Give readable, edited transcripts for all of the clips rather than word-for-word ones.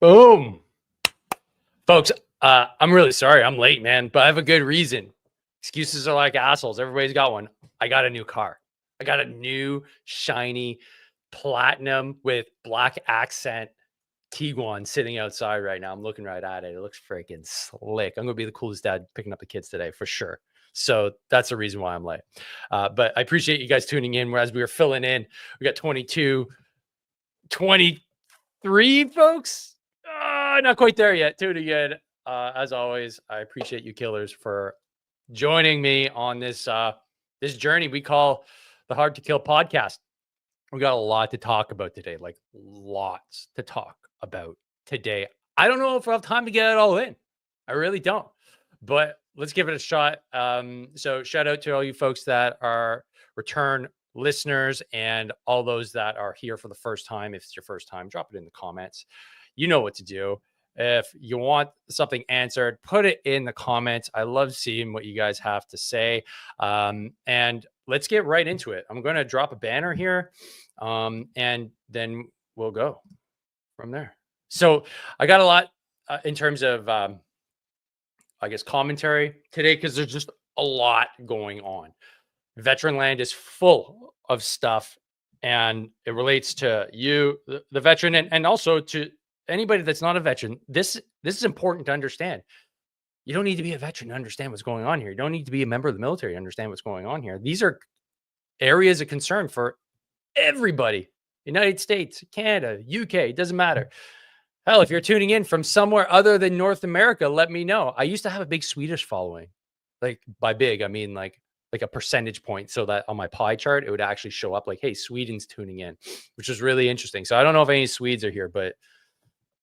Boom. Folks, I'm really sorry. I'm late, man, but I have a good reason. Excuses are like assholes. Everybody's got one. I got a new car. I got a new shiny platinum with black accent Tiguan sitting outside right now. I'm looking right at it. It looks freaking slick. I'm going to be the coolest dad picking up the kids today for sure. So that's the reason why I'm late. But I appreciate you guys tuning in. Whereas we were filling in, we got 22, 23 folks. Not quite there yet. Tuning in. As always, I appreciate you killers for joining me on this this journey we call the Hard to Kill podcast. We got a lot to talk about today, like lots to talk about today. I don't know if we'll have time to get it all in. I really don't, but let's give it a shot. So shout out to all you folks that are return listeners and all those that are here for the first time. If it's your first time, drop it in the comments. You know what to do. If you want something answered, put it in the comments. I love seeing what you guys have to say. And let's get right into it. I'm going to drop a banner here, and then we'll go from there. So I got a lot in terms of, I guess, commentary today, because there's just a lot going on. Veteran land is full of stuff, and it relates to you, the veteran, and also to anybody that's not a veteran. This is important to understand. You don't need to be a veteran to understand what's going on here. You don't need to be a member of the military to understand what's going on here. These are areas of concern for everybody. United States, Canada, UK, it doesn't matter. Hell, if you're tuning in from somewhere other than North America, let me know. I used to have a big Swedish following. Like, by big, I mean like a percentage point, so that on my pie chart, it would actually show up like, hey, Sweden's tuning in, which is really interesting. So I don't know if any Swedes are here, but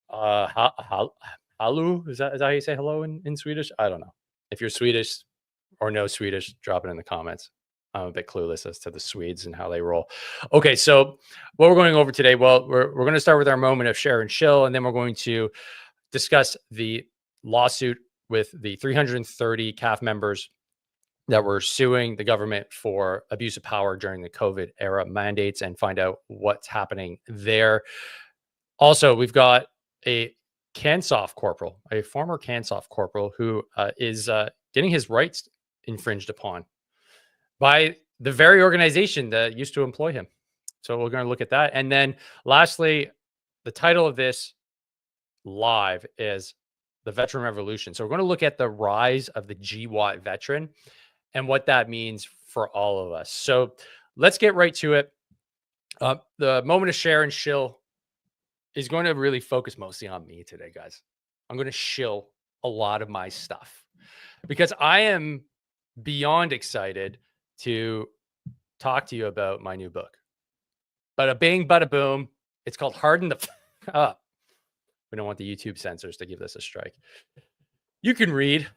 hello, is that how you say hello in Swedish? I don't know. If you're Swedish or know Swedish, drop it in the comments. I'm a bit clueless as to the Swedes and how they roll. Okay, so what we're going over today, well, we're going to start with our moment of share and chill, and then we're going to discuss the lawsuit with the 330 CAF members that were suing the government for abuse of power during the COVID era mandates, and find out what's happening there. Also, we've got a CANSOF corporal, a former CANSOF corporal, who is getting his rights infringed upon by the very organization that used to employ him. So we're going to look at that. And then lastly, the title of this live is The Veteran Revolution. So we're going to look at the rise of the GWOT veteran and what that means for all of us. So let's get right to it. The moment of share and chill is going to really focus mostly on me today, guys. I'm going to shill a lot of my stuff because I am beyond excited to talk to you about my new book. Bada bing, bada boom. It's called Harden the F up. We don't want the YouTube censors to give this a strike. You can read.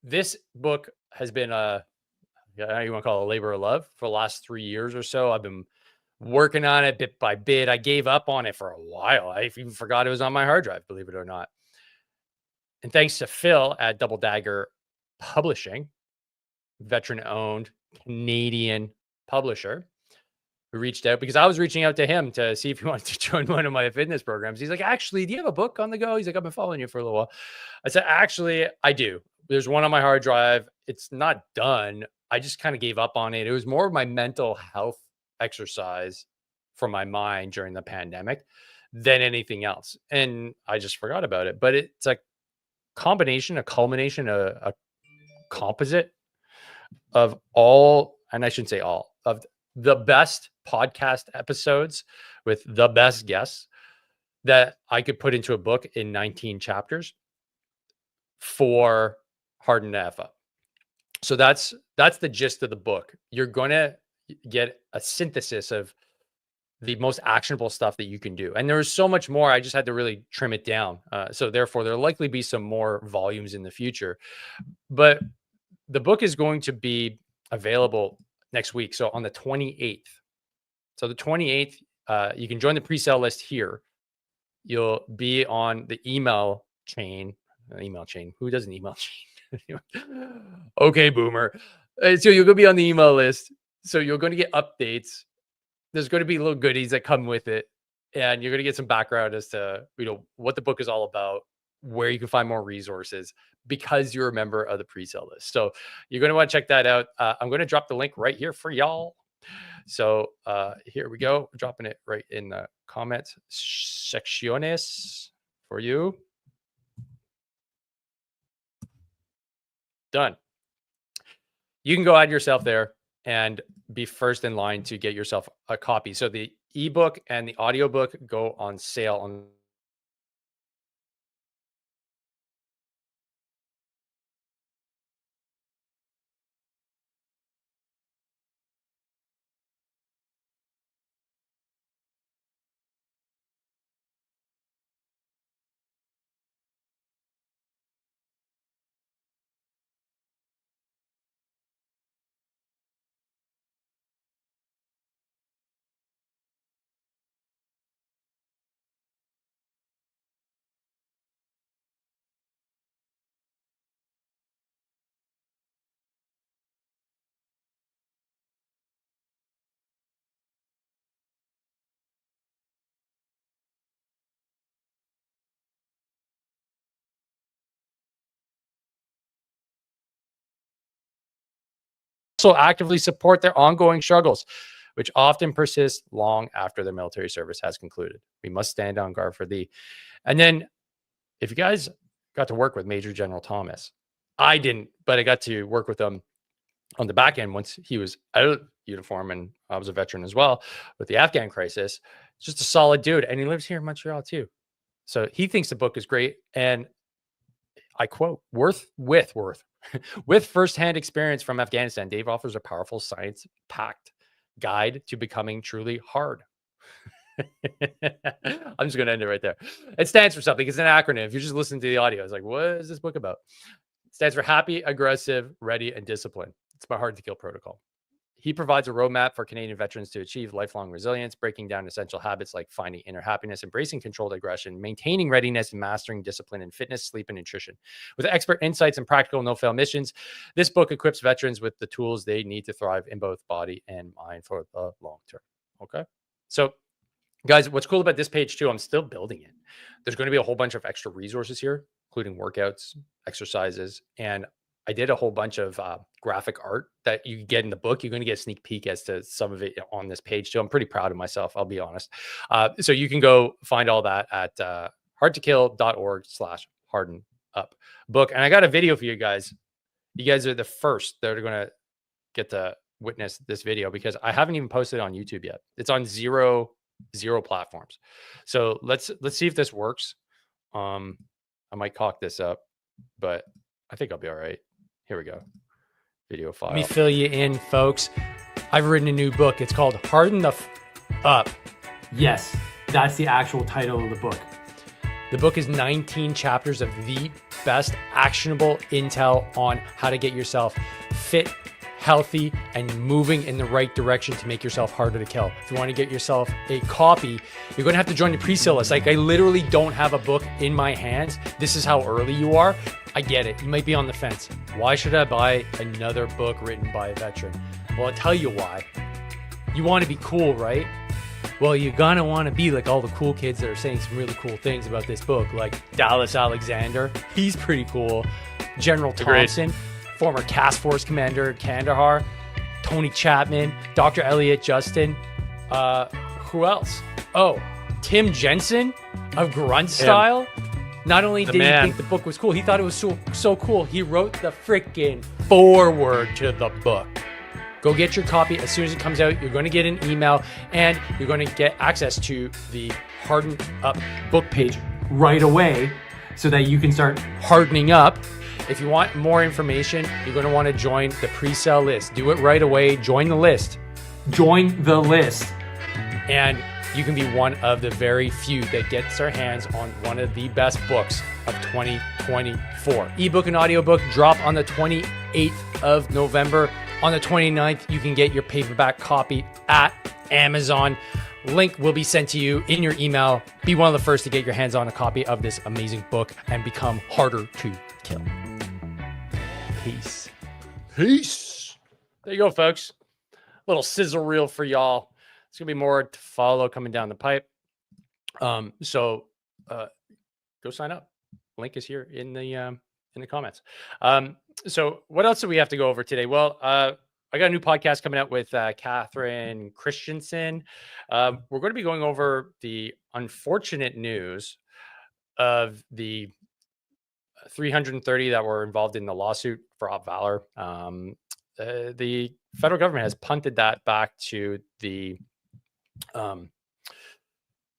This book has been you want to call it a labor of love for the last 3 years or so. I've been working on it bit by bit. I gave up on it for a while. I even forgot it was on my hard drive, believe it or not. And thanks to Phil at Double Dagger Publishing, veteran-owned Canadian publisher, who reached out because I was reaching out to him to see if he wanted to join one of my fitness programs. He's like, actually, do you have a book on the go? He's like, I've been following you for a little while. I said, actually, I do. There's one on my hard drive. It's not done. I just kind of gave up on it. It was more of my mental health exercise for my mind during the pandemic than anything else. And I just forgot about it. But it's a combination, a culmination, a composite of all, and I shouldn't say all, of the best podcast episodes with the best guests that I could put into a book in 19 chapters for Harden The F up. So that's the gist of the book. You're going to get a synthesis of the most actionable stuff that you can do. And there was so much more. I just had to really trim it down. So therefore, there'll likely be some more volumes in the future. But the book is going to be available next week. So on the 28th. So the 28th, you can join the pre-sale list here. You'll be on the email chain. Who does an email chain? Okay, boomer. So you're going to be on the email list. So you're going to get updates. There's going to be little goodies that come with it. and you're going to get some background as to, what the book is all about, where you can find more resources because you're a member of the pre-sale list. So you're going to want to check that out. I'm going to drop the link right here for y'all. So here we go. Dropping it right in the comment secciones for you. Done. You can go add yourself there and be first in line to get yourself a copy. So the ebook and the audiobook go on sale on also actively support their ongoing struggles, which often persist long after their military service has concluded. We must stand on guard for thee. And then, if you guys got to work with Major General Thomas, I didn't, but I got to work with him on the back end once he was out of uniform, and I was a veteran as well with the Afghan crisis. Just a solid dude, and he lives here in Montreal too. So he thinks the book is great, and I quote, with firsthand experience from Afghanistan, Dave offers a powerful science-packed guide to becoming truly hard. I'm just going to end it right there. It stands for something. It's an acronym. If you're just listening to the audio, it's like, what is this book about? It stands for happy, aggressive, ready, and disciplined. It's my hard to kill protocol. He provides a roadmap for Canadian veterans to achieve lifelong resilience, breaking down essential habits like finding inner happiness, embracing controlled aggression, maintaining readiness, and mastering discipline in fitness, sleep, and nutrition. With expert insights and practical no-fail missions, this book equips veterans with the tools they need to thrive in both body and mind for the long term. Okay? So, guys, what's cool about this page too, I'm still building it. There's going to be a whole bunch of extra resources here, including workouts, exercises, and I did a whole bunch of graphic art that you get in the book. You're going to get a sneak peek as to some of it on this page too. I'm pretty proud of myself, I'll be honest. So you can go find all that at hardtokill.org/harden up book. And I got a video for you guys. You guys are the first that are going to get to witness this video because I haven't even posted it on YouTube yet. It's on zero platforms. So let's see if this works. I might cock this up, but I think I'll be all right. Here we go. Video file. Let me fill you in, folks. I've written a new book. It's called Harden the F Up. Yes, that's the actual title of the book. The book is 19 chapters of the best actionable intel on how to get yourself fit, healthy, and moving in the right direction to make yourself harder to kill. If you want to get yourself a copy, you're going to have to join the pre-sale list. Like, I literally don't have a book in my hands. This is how early you are. I get it. You might be on the fence. Why should I buy another book written by a veteran? Well, I'll tell you why. You want to be cool, right? Well, you're going to want to be like all the cool kids that are saying some really cool things about this book, like Dallas Alexander. He's pretty cool. General Thompson, former Task Force Commander at Kandahar. Tony Chapman, Dr. Elliot Justin. Who else? Oh, Tim Jensen of Grunt Style. Not only did he think the book was cool, he thought it was so cool, he wrote the freaking foreword to the book. Go get your copy as soon as it comes out. You're going to get an email, and you're going to get access to the Harden Up book page right away so that you can start hardening up. If you want more information, you're going to want to join the pre-sale list. Do it right away. Join the list. Join the list. And you can be one of the very few that gets their hands on one of the best books of 2024. Ebook and audiobook drop on the 28th of November. On the 29th, you can get your paperback copy at Amazon. Link will be sent to you in your email. Be one of the first to get your hands on a copy of this amazing book and become harder to kill. Peace. Peace. There you go, folks. Little sizzle reel for y'all. It's going to be more to follow coming down the pipe. So go sign up. Link is here in the comments. So what else do we have to go over today? Well, I got a new podcast coming out with Catherine Christensen. We're going to be going over the unfortunate news of the 330 that were involved in the lawsuit for Op Valor. The federal government has punted that back to the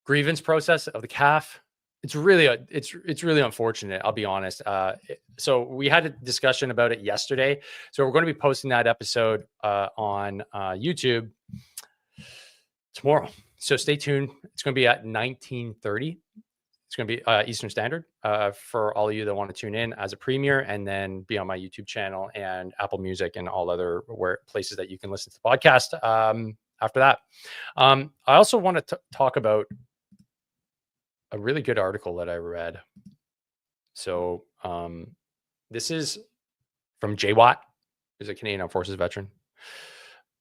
grievance process of the CAF. It's really it's really unfortunate. I'll be honest. So we had a discussion about it yesterday. So we're going to be posting that episode on YouTube tomorrow. So stay tuned. It's going to be at 19:30. It's going to be Eastern Standard for all of you that want to tune in as a premiere, and then be on my YouTube channel and Apple Music and all other places that you can listen to the podcast after that. I also want to talk about a really good article that I read. So this is from JWAT, who's a Canadian Armed Forces veteran.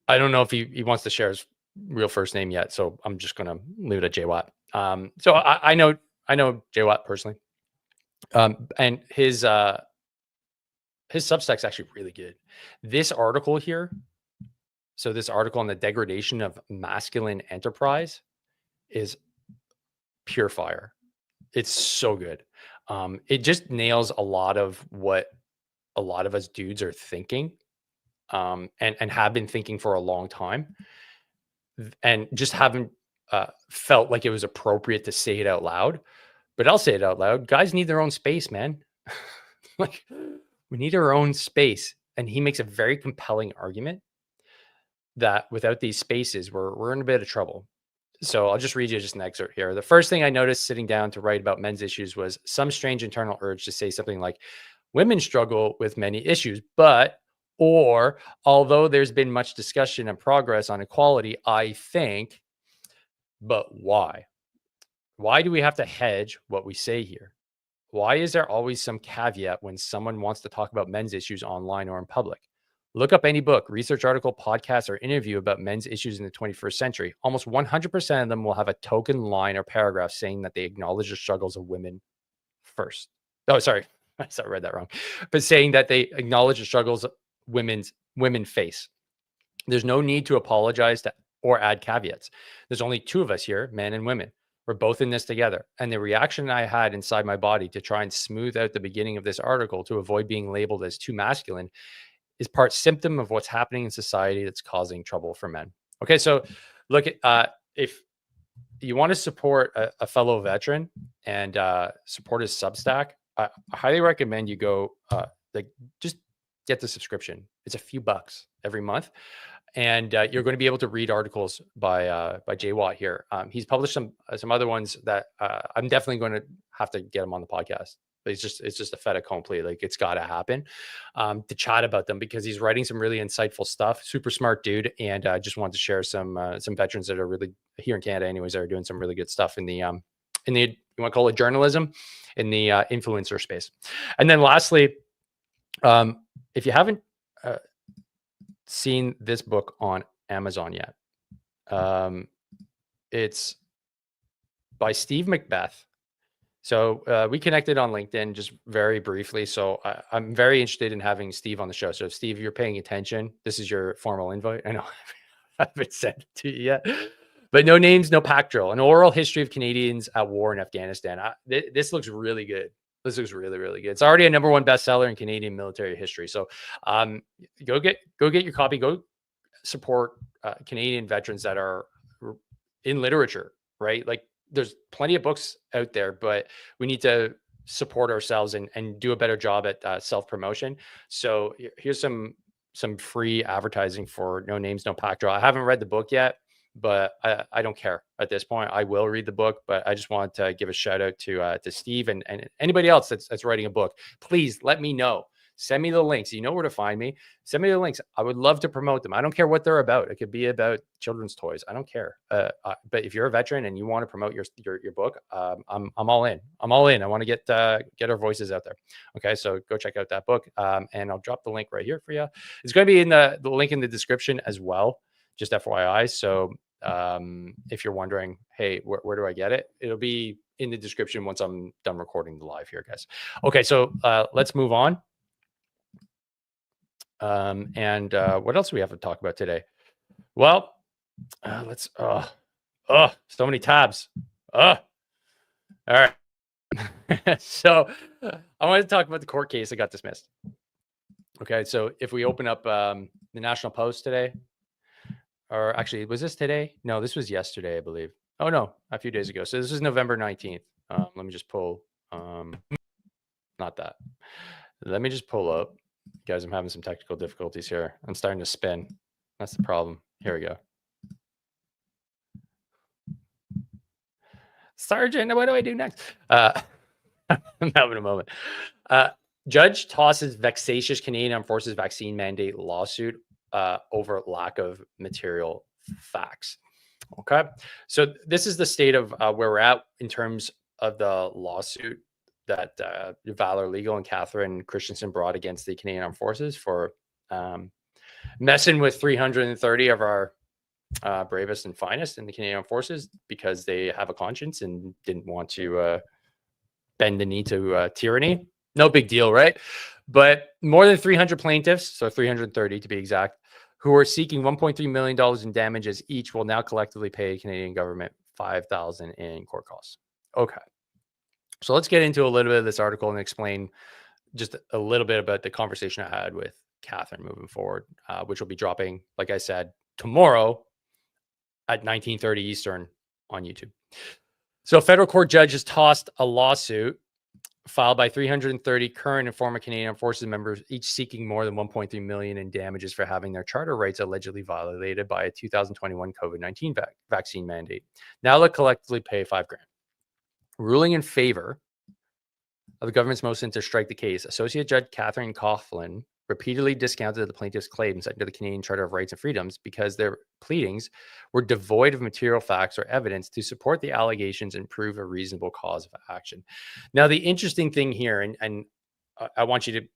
I don't know if he wants to share his real first name yet, so I'm just going to leave it at JWAT. So I know JWAT personally, and his Substack's actually really good. This article here, so this article on the degradation of masculine enterprise, is pure fire. It's so good. It just nails a lot of what a lot of us dudes are thinking, and have been thinking for a long time, and just haven't felt like it was appropriate to say it out loud. But I'll say it out loud. Guys need their own space, man. Like, we need our own space. And he makes a very compelling argument that without these spaces, we're in a bit of trouble. So I'll just read you just an excerpt here. The first thing I noticed sitting down to write about men's issues was some strange internal urge to say something like, women struggle with many issues, or although there's been much discussion and progress on equality, I think, but why? Why do we have to hedge what we say here? Why is there always some caveat when someone wants to talk about men's issues online or in public? Look up any book, research article, podcast, or interview about men's issues in the 21st century. Almost 100% of them will have a token line or paragraph saying that they acknowledge the struggles of women first. Oh, sorry. I read that wrong. But saying that they acknowledge the struggles women face. There's no need to apologize or add caveats. There's only two of us here, men and women. We're both in this together. And the reaction I had inside my body to try and smooth out the beginning of this article to avoid being labeled as too masculine is part symptom of what's happening in society that's causing trouble for men. Okay, so look at if you want to support a fellow veteran and support his Substack, I highly recommend you go just get the subscription. It's a few bucks every month. And you're going to be able to read articles by JWAT here. He's published some other ones that I'm definitely going to have to get him on the podcast. But it's just a fait accompli. Like, it's got to happen to chat about them, because he's writing some really insightful stuff. Super smart dude, and just wanted to share some veterans that are really here in Canada, anyways, that are doing some really good stuff in the you want to call it journalism, in the influencer space. And then lastly, if you haven't seen this book on Amazon yet, it's by Steve Macbeth. So we connected on LinkedIn just very briefly. So I'm very interested in having Steve on the show. So Steve, if you're paying attention, this is your formal invite. I know I haven't sent it to you yet, but No Names, No Pack Drill, an oral history of Canadians at war in Afghanistan. This looks really good. This looks really, really good. It's already a #1 bestseller in Canadian military history. So go get your copy. Go support Canadian veterans that are in literature, right? Like, there's plenty of books out there, but we need to support ourselves and do a better job at self-promotion. So here's some free advertising for No Names, No Pack Drill. I haven't read the book yet, but I don't care at this point. I will read the book, but I just want to give a shout out to Steve and anybody else that's writing a book. Please let me know. Send me the links. You know where to find me. Send me the links. I would love to promote them. I don't care what they're about. It could be about children's toys. I don't care. But if you're a veteran and you want to promote your book, I'm all in. I'm all in. I want to get our voices out there. Okay, so go check out that book, and I'll drop the link right here for you. It's going to be in the link in the description as well, just FYI. So If you're wondering, hey, where do I get it? It'll be in the description once I'm done recording the live here, guys. Okay, so let's move on. And what else do we have to talk about today? Well, let's. So many tabs. All right. So I wanted to talk about the court case that got dismissed. Okay, so if we open up the National Post today, or actually, was this today? No, this was yesterday, I believe. Oh no, a few days ago. So this is November 19th. Let me just pull. Not that. Let me just pull up. Guys, I'm having some technical difficulties here. I'm starting to spin. That's the problem. Here we go. Sergeant, what do I do next? I'm having a moment. Judge tosses vexatious Canadian Armed Forces vaccine mandate lawsuit over lack of material facts. Okay. So this is the state of where we're at in terms of the lawsuit that Valor Legal and Catherine Christensen brought against the Canadian Armed Forces for messing with 330 of our bravest and finest in the Canadian Armed Forces because they have a conscience and didn't want to bend the knee to tyranny. No big deal, right? But more than 300 plaintiffs, so 330 to be exact, who are seeking $1.3 million in damages each will now collectively pay the Canadian government $5,000 in court costs. Okay. So let's get into a little bit of this article and explain just a little bit about the conversation I had with Catherine moving forward, which will be dropping, like I said, tomorrow at 19:30 Eastern on YouTube. So a federal court judge has tossed a lawsuit filed by 330 current and former Canadian Armed Forces members, each seeking more than $1.3 million in damages for having their charter rights allegedly violated by a 2021 COVID-19 vaccine mandate. Now they'll collectively pay $5,000. Ruling in favor of the government's motion to strike the case, Associate Judge Catherine Coughlin repeatedly discounted the plaintiff's claims under the Canadian Charter of Rights and Freedoms because their pleadings were devoid of material facts or evidence to support the allegations and prove a reasonable cause of action. Now, the interesting thing here, and I want you to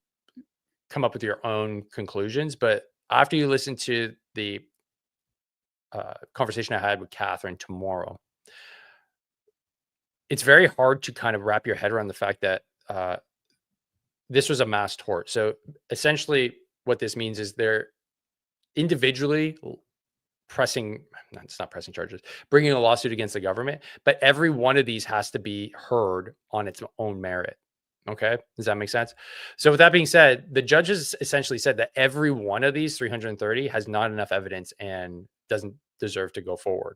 come up with your own conclusions, but after you listen to the conversation I had with Catherine tomorrow, it's very hard to kind of wrap your head around the fact that this was a mass tort. So essentially what this means is they're individually it's not pressing charges, bringing a lawsuit against the government, but every one of these has to be heard on its own merit. Okay. Does that make sense? So with that being said, the judges essentially said that every one of these 330 has not enough evidence and doesn't deserve to go forward,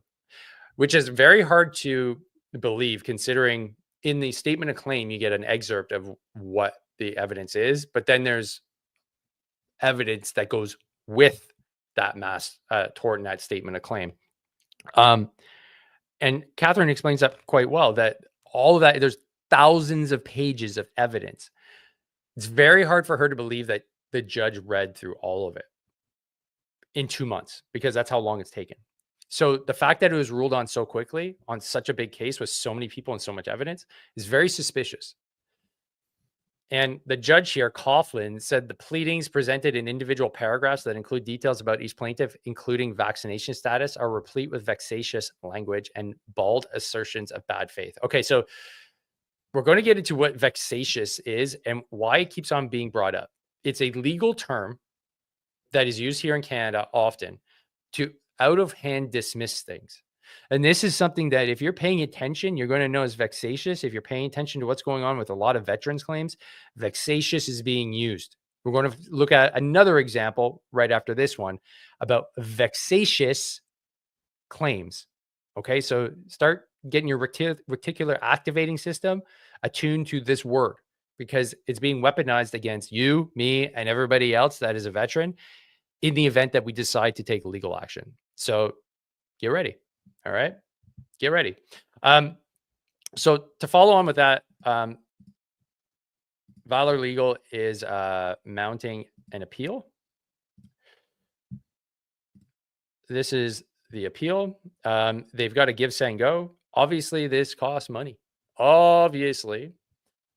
which is very hard to believe considering in the statement of claim, you get an excerpt of what the evidence is, but then there's evidence that goes with that mass tort and that statement of claim. And Catherine explains that quite well, that all of that, there's thousands of pages of evidence. It's very hard for her to believe that the judge read through all of it in 2 months, because that's how long it's taken. So the fact that it was ruled on so quickly on such a big case with so many people and so much evidence is very suspicious. And the judge here, Coughlin, said the pleadings presented in individual paragraphs that include details about each plaintiff, including vaccination status, are replete with vexatious language and bald assertions of bad faith. Okay, so we're going to get into what vexatious is and why it keeps on being brought up. It's a legal term that is used here in Canada often to out of hand dismiss things. And this is something that if you're paying attention, you're going to know is vexatious. If you're paying attention to what's going on with a lot of veterans claims, vexatious is being used. We're going to look at another example right after this one about vexatious claims. Okay, so start getting your reticular activating system attuned to this word because it's being weaponized against you, me, and everybody else that is a veteran in the event that we decide to take legal action. So get ready. All right, get ready. So to follow on with that, Valor Legal is mounting an appeal. This is the appeal. They've got a give, send, go. Obviously, this costs money. Obviously.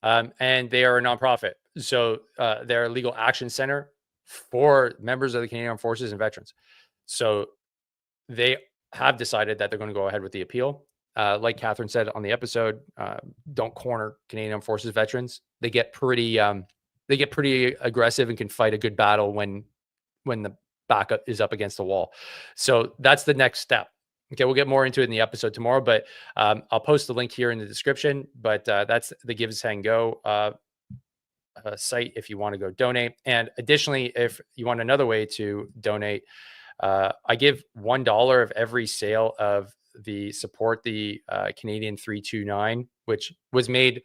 And they are a nonprofit. So they're a legal action center for members of the Canadian Armed Forces and veterans. So they have decided that they're going to go ahead with the appeal. Like Catherine said on the episode, don't corner Canadian Armed Forces veterans. They get pretty aggressive and can fight a good battle when the backup is up against the wall. So that's the next step. Okay, we'll get more into it in the episode tomorrow, but I'll post the link here in the description. But that's the Give Us Hang Go site if you want to go donate. And additionally, if you want another way to donate, I give $1 of every sale of the support the Canadian 329, which was made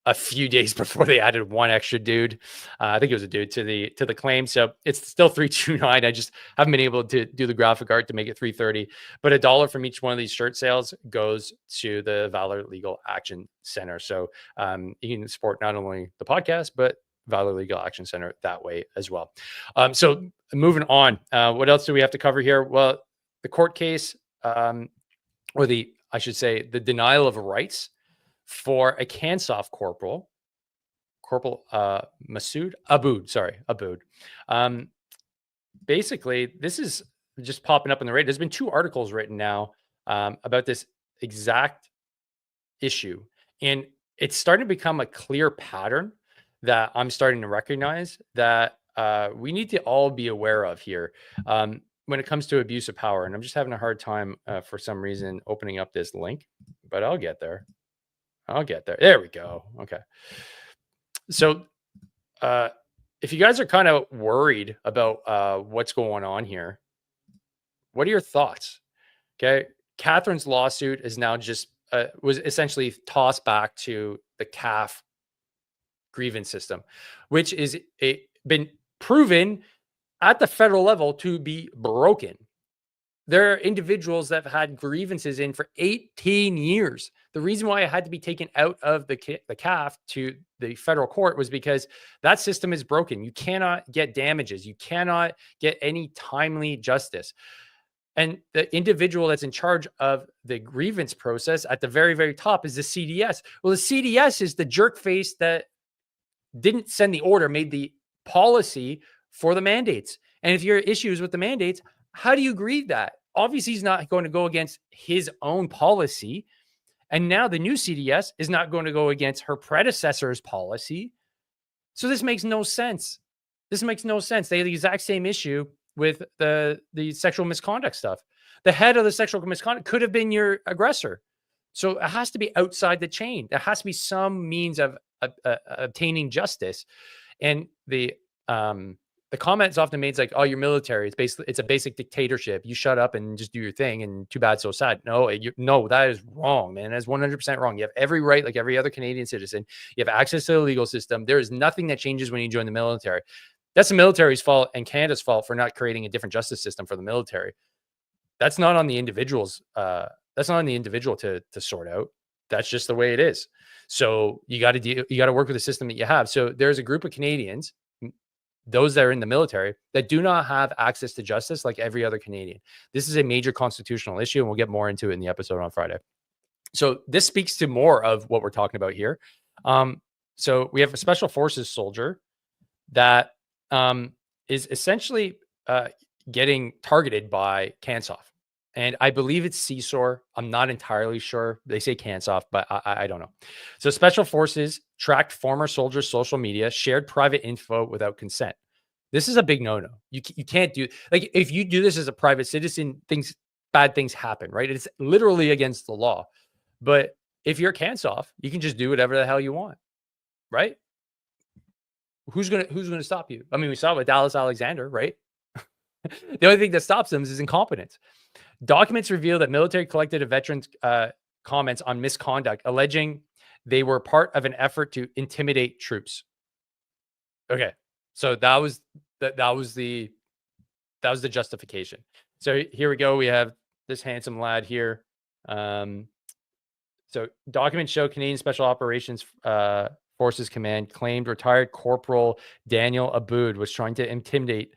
a few days before they added one extra dude. I think it was a dude to the claim. So it's still 329. I just haven't been able to do the graphic art to make it 330. But $1 from each one of these shirt sales goes to the Valor Legal Action Center. So you can support not only the podcast, but Valor Legal Action Center that way as well. So moving on, what else do we have to cover here? Well, the court case, I should say, the denial of rights for a Kansoff Corporal Masood Abood. Basically, this is just popping up on the radar. There's been 2 articles written now about this exact issue, and it's starting to become a clear pattern that I'm starting to recognize that we need to all be aware of here when it comes to abuse of power. And I'm just having a hard time for some reason opening up this link, but I'll get there. There we go. Okay. So if you guys are kind of worried about what's going on here, what are your thoughts? Okay. Catherine's lawsuit is now just was essentially tossed back to the CAF grievance system, which is been proven at the federal level to be broken. There are individuals that have had grievances in for 18 years. The reason why it had to be taken out of the CAF to the federal court was because that system is broken. You cannot get damages. You cannot get any timely justice. And the individual that's in charge of the grievance process at the very, very top is the CDS. Well, the CDS is the jerk face that didn't send the order, made the policy for the mandates. And if your issues with the mandates, how do you grieve that? Obviously, he's not going to go against his own policy. And now the new CDS is not going to go against her predecessor's policy. So this makes no sense. They have the exact same issue with the sexual misconduct stuff. The head of the sexual misconduct could have been your aggressor. So it has to be outside the chain. There has to be some means of obtaining justice. And the comments often made like, "Oh, you're military. It's a basic dictatorship. You shut up and just do your thing. And too bad, so sad." No, that is wrong, man. That's 100% wrong. You have every right, like every other Canadian citizen. You have access to the legal system. There is nothing that changes when you join the military. That's the military's fault and Canada's fault for not creating a different justice system for the military. That's not on the individuals. That's not on the individual to sort out. That's just the way it is. So you got to work with the system that you have. So there's a group of Canadians, those that are in the military, that do not have access to justice like every other Canadian. This is a major constitutional issue, and we'll get more into it in the episode on Friday. So this speaks to more of what we're talking about here. So we have a special forces soldier that is essentially getting targeted by Kansoff. And I believe it's CSOR. I'm not entirely sure. They say Kansoff, but I don't know. So special forces tracked former soldiers' social media, shared private info without consent. This is a big no-no. You can't do, like, if you do this as a private citizen, bad things happen, right? It's literally against the law. But if you're Kansoff, you can just do whatever the hell you want, right? Who's gonna stop you? I mean, we saw it with Dallas Alexander, right? The only thing that stops them is incompetence. Documents reveal that military collected a veteran's comments on misconduct, alleging they were part of an effort to intimidate troops. Okay, so that was the justification. So here we go. We have this handsome lad here. So documents show Canadian Special Operations Forces Command claimed retired Corporal Daniel Abood was trying to intimidate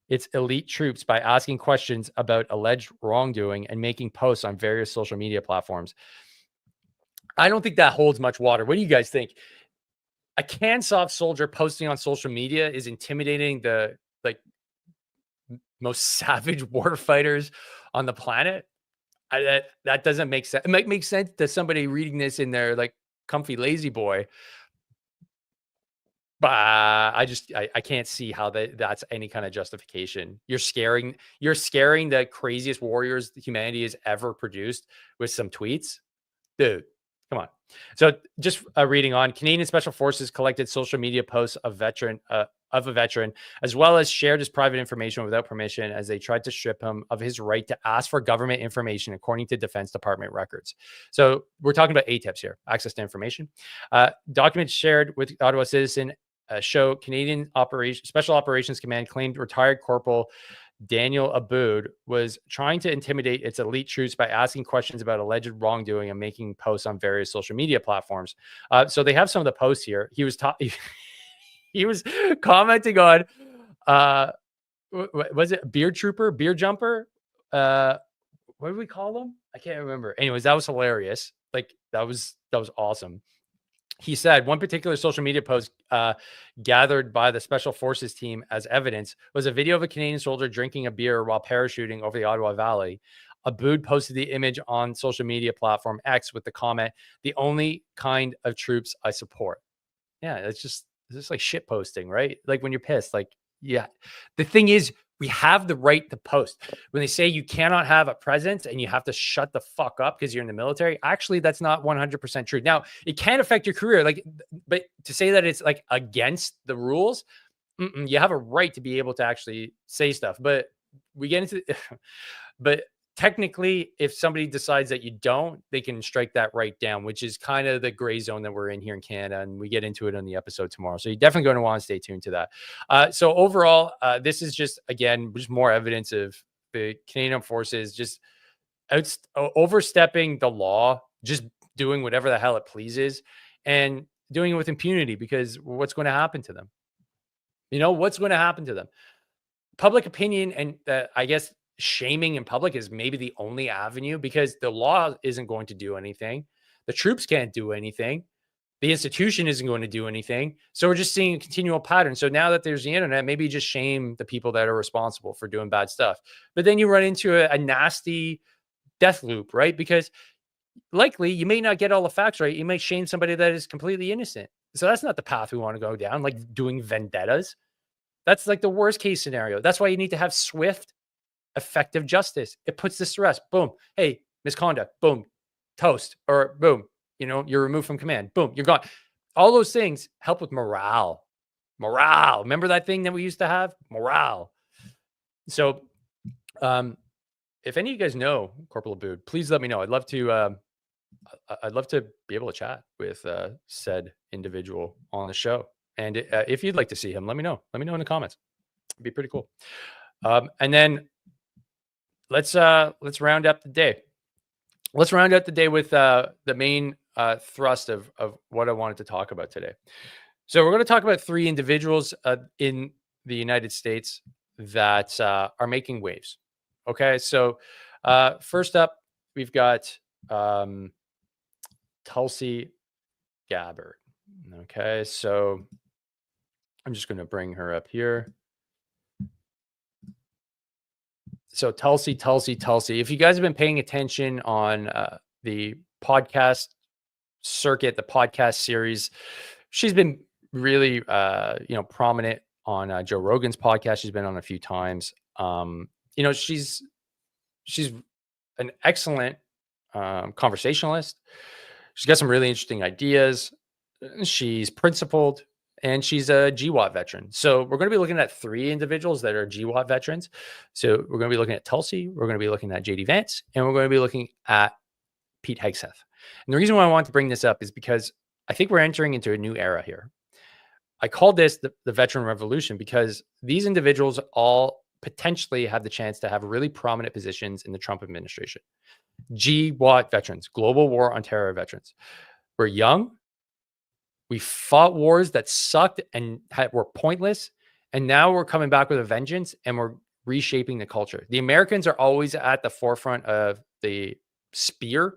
its elite troops by asking questions about alleged wrongdoing and making posts on various social media platforms. I don't think that holds much water. What do you guys think? A Kansoff soldier posting on social media is intimidating the most savage war fighters on the planet. That doesn't make sense. It might make sense to somebody reading this in their like comfy lazy boy, but I can't see how that's any kind of justification. You're scaring the craziest warriors humanity has ever produced with some tweets. Dude, come on. So just reading on, Canadian Special Forces collected social media posts of a veteran, as well as shared his private information without permission as they tried to strip him of his right to ask for government information, according to Defense Department records. So we're talking about ATIPs here, access to information. Documents shared with Ottawa Citizen show Canadian Special Operations Command claimed retired Corporal Daniel Aboud was trying to intimidate its elite troops by asking questions about alleged wrongdoing and making posts on various social media platforms. So they have some of the posts here. He was he was commenting on was it beer trooper, beer jumper? What did we call them? I can't remember. Anyways, that was hilarious. Like that was awesome. He said one particular social media post gathered by the Special Forces team as evidence was a video of a Canadian soldier drinking a beer while parachuting over the Ottawa Valley. Aboud posted the image on social media platform X with the comment, "The only kind of troops I support." Yeah, it's just like shit posting, right? Like when you're pissed, like, yeah. The thing is, we have the right to post. When they say you cannot have a presence and you have to shut the fuck up because you're in the military, actually, that's not 100% true. Now, it can affect your career, like, but to say that it's like against the rules, you have a right to be able to actually say stuff. But we get into, but technically, if somebody decides that you don't, they can strike that right down, which is kind of the gray zone that we're in here in Canada. And we get into it on the episode tomorrow. So you're definitely going to want to stay tuned to that. So overall, this is just, again, just more evidence of the Canadian forces just overstepping the law, just doing whatever the hell it pleases and doing it with impunity, because what's going to happen to them? What's going to happen to them? Public opinion and I guess shaming in public is maybe the only avenue, because the law isn't going to do anything. The troops can't do anything. The institution isn't going to do anything. So we're just seeing a continual pattern. So now that there's the internet, maybe just shame the people that are responsible for doing bad stuff. But then you run into a nasty death loop, right? Because likely you may not get all the facts right. You may shame somebody that is completely innocent. So that's not the path we want to go down, like doing vendettas. That's like the worst case scenario. That's why you need to have swift, effective justice. It puts this to rest. Boom. Hey, misconduct. Boom. Toast. Or boom. You're removed from command. Boom. You're gone. All those things help with morale. Morale. Remember that thing that we used to have? Morale. So, if any of you guys know Corporal Aboud, please let me know. I'd love to be able to chat with said individual on the show. And if you'd like to see him, let me know. Let me know in the comments. It'd be pretty cool. And then let's round up the day. Let's round out the day with the main thrust of what I wanted to talk about today. So we're going to talk about 3 individuals in the United States that are making waves. Okay, so first up, we've got Tulsi Gabbard. Okay, so I'm just going to bring her up here. So Tulsi. If you guys have been paying attention on the podcast circuit, the podcast series, she's been really, prominent on Joe Rogan's podcast. She's been on a few times. She's an excellent conversationalist. She's got some really interesting ideas. She's principled, and she's a GWOT veteran. So we're going to be looking at 3 individuals that are GWOT veterans. So we're going to be looking at Tulsi, we're going to be looking at JD Vance, and we're going to be looking at Pete Hegseth. And the reason why I want to bring this up is because I think we're entering into a new era here. I call this the veteran revolution because these individuals all potentially have the chance to have really prominent positions in the Trump administration. GWOT veterans, Global War on Terror veterans. We're young. We fought wars that sucked and were pointless. And now we're coming back with a vengeance and we're reshaping the culture. The Americans are always at the forefront of the spear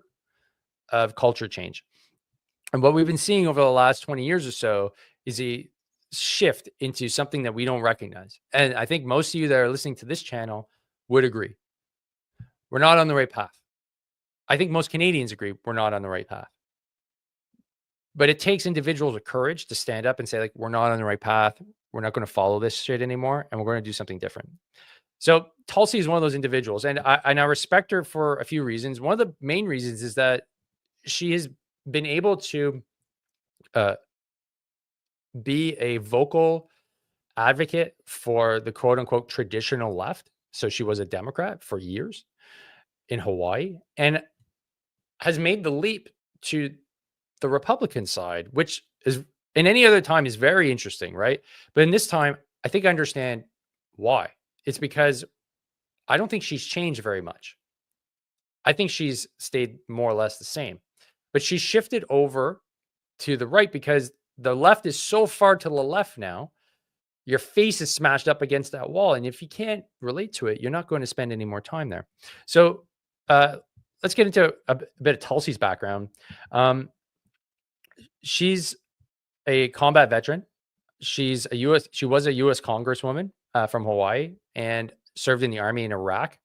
of culture change. And what we've been seeing over the last 20 years or so is shift into something that we don't recognize. And I think most of you that are listening to this channel would agree. We're not on the right path. I think most Canadians agree we're not on the right path. But it takes individuals with courage to stand up and say, like, we're not on the right path. We're not going to follow this shit anymore. And we're going to do something different. So Tulsi is one of those individuals. And I respect her for a few reasons. One of the main reasons is that she has been able to be a vocal advocate for the quote unquote traditional left. So she was a Democrat for years in Hawaii and has made the leap to the Republican side, which is in any other time is very interesting, right? But in this time, I think I understand why. It's because I don't think she's changed very much. I think she's stayed more or less the same, but she shifted over to the right because the left is so far to the left now. Your face is smashed up against that wall. And if you can't relate to it, you're not going to spend any more time there. So let's get into a bit of Tulsi's background. She's a combat veteran. She was a U.S. Congresswoman from Hawaii and served in the army in Iraq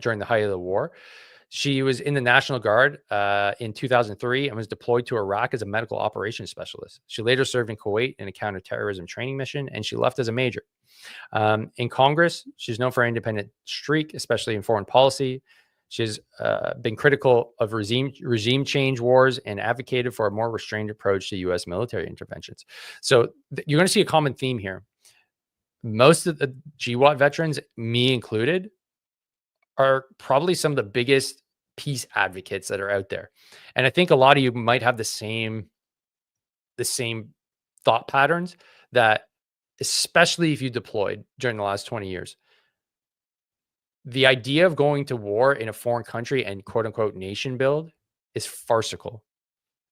during the height of the war. She was in the National Guard in 2003 and was deployed to Iraq as a medical operations specialist. She later served in Kuwait in a counterterrorism training mission, and she left as a major. In Congress, she's known for her independent streak, especially in foreign policy. She's been critical of regime change wars and advocated for a more restrained approach to U.S. military interventions. So you're going to see a common theme here. Most of the GWOT veterans, me included, are probably some of the biggest peace advocates that are out there. And I think a lot of you might have the same thought patterns that, especially if you deployed during the last 20 years. The idea of going to war in a foreign country and quote unquote nation build is farcical.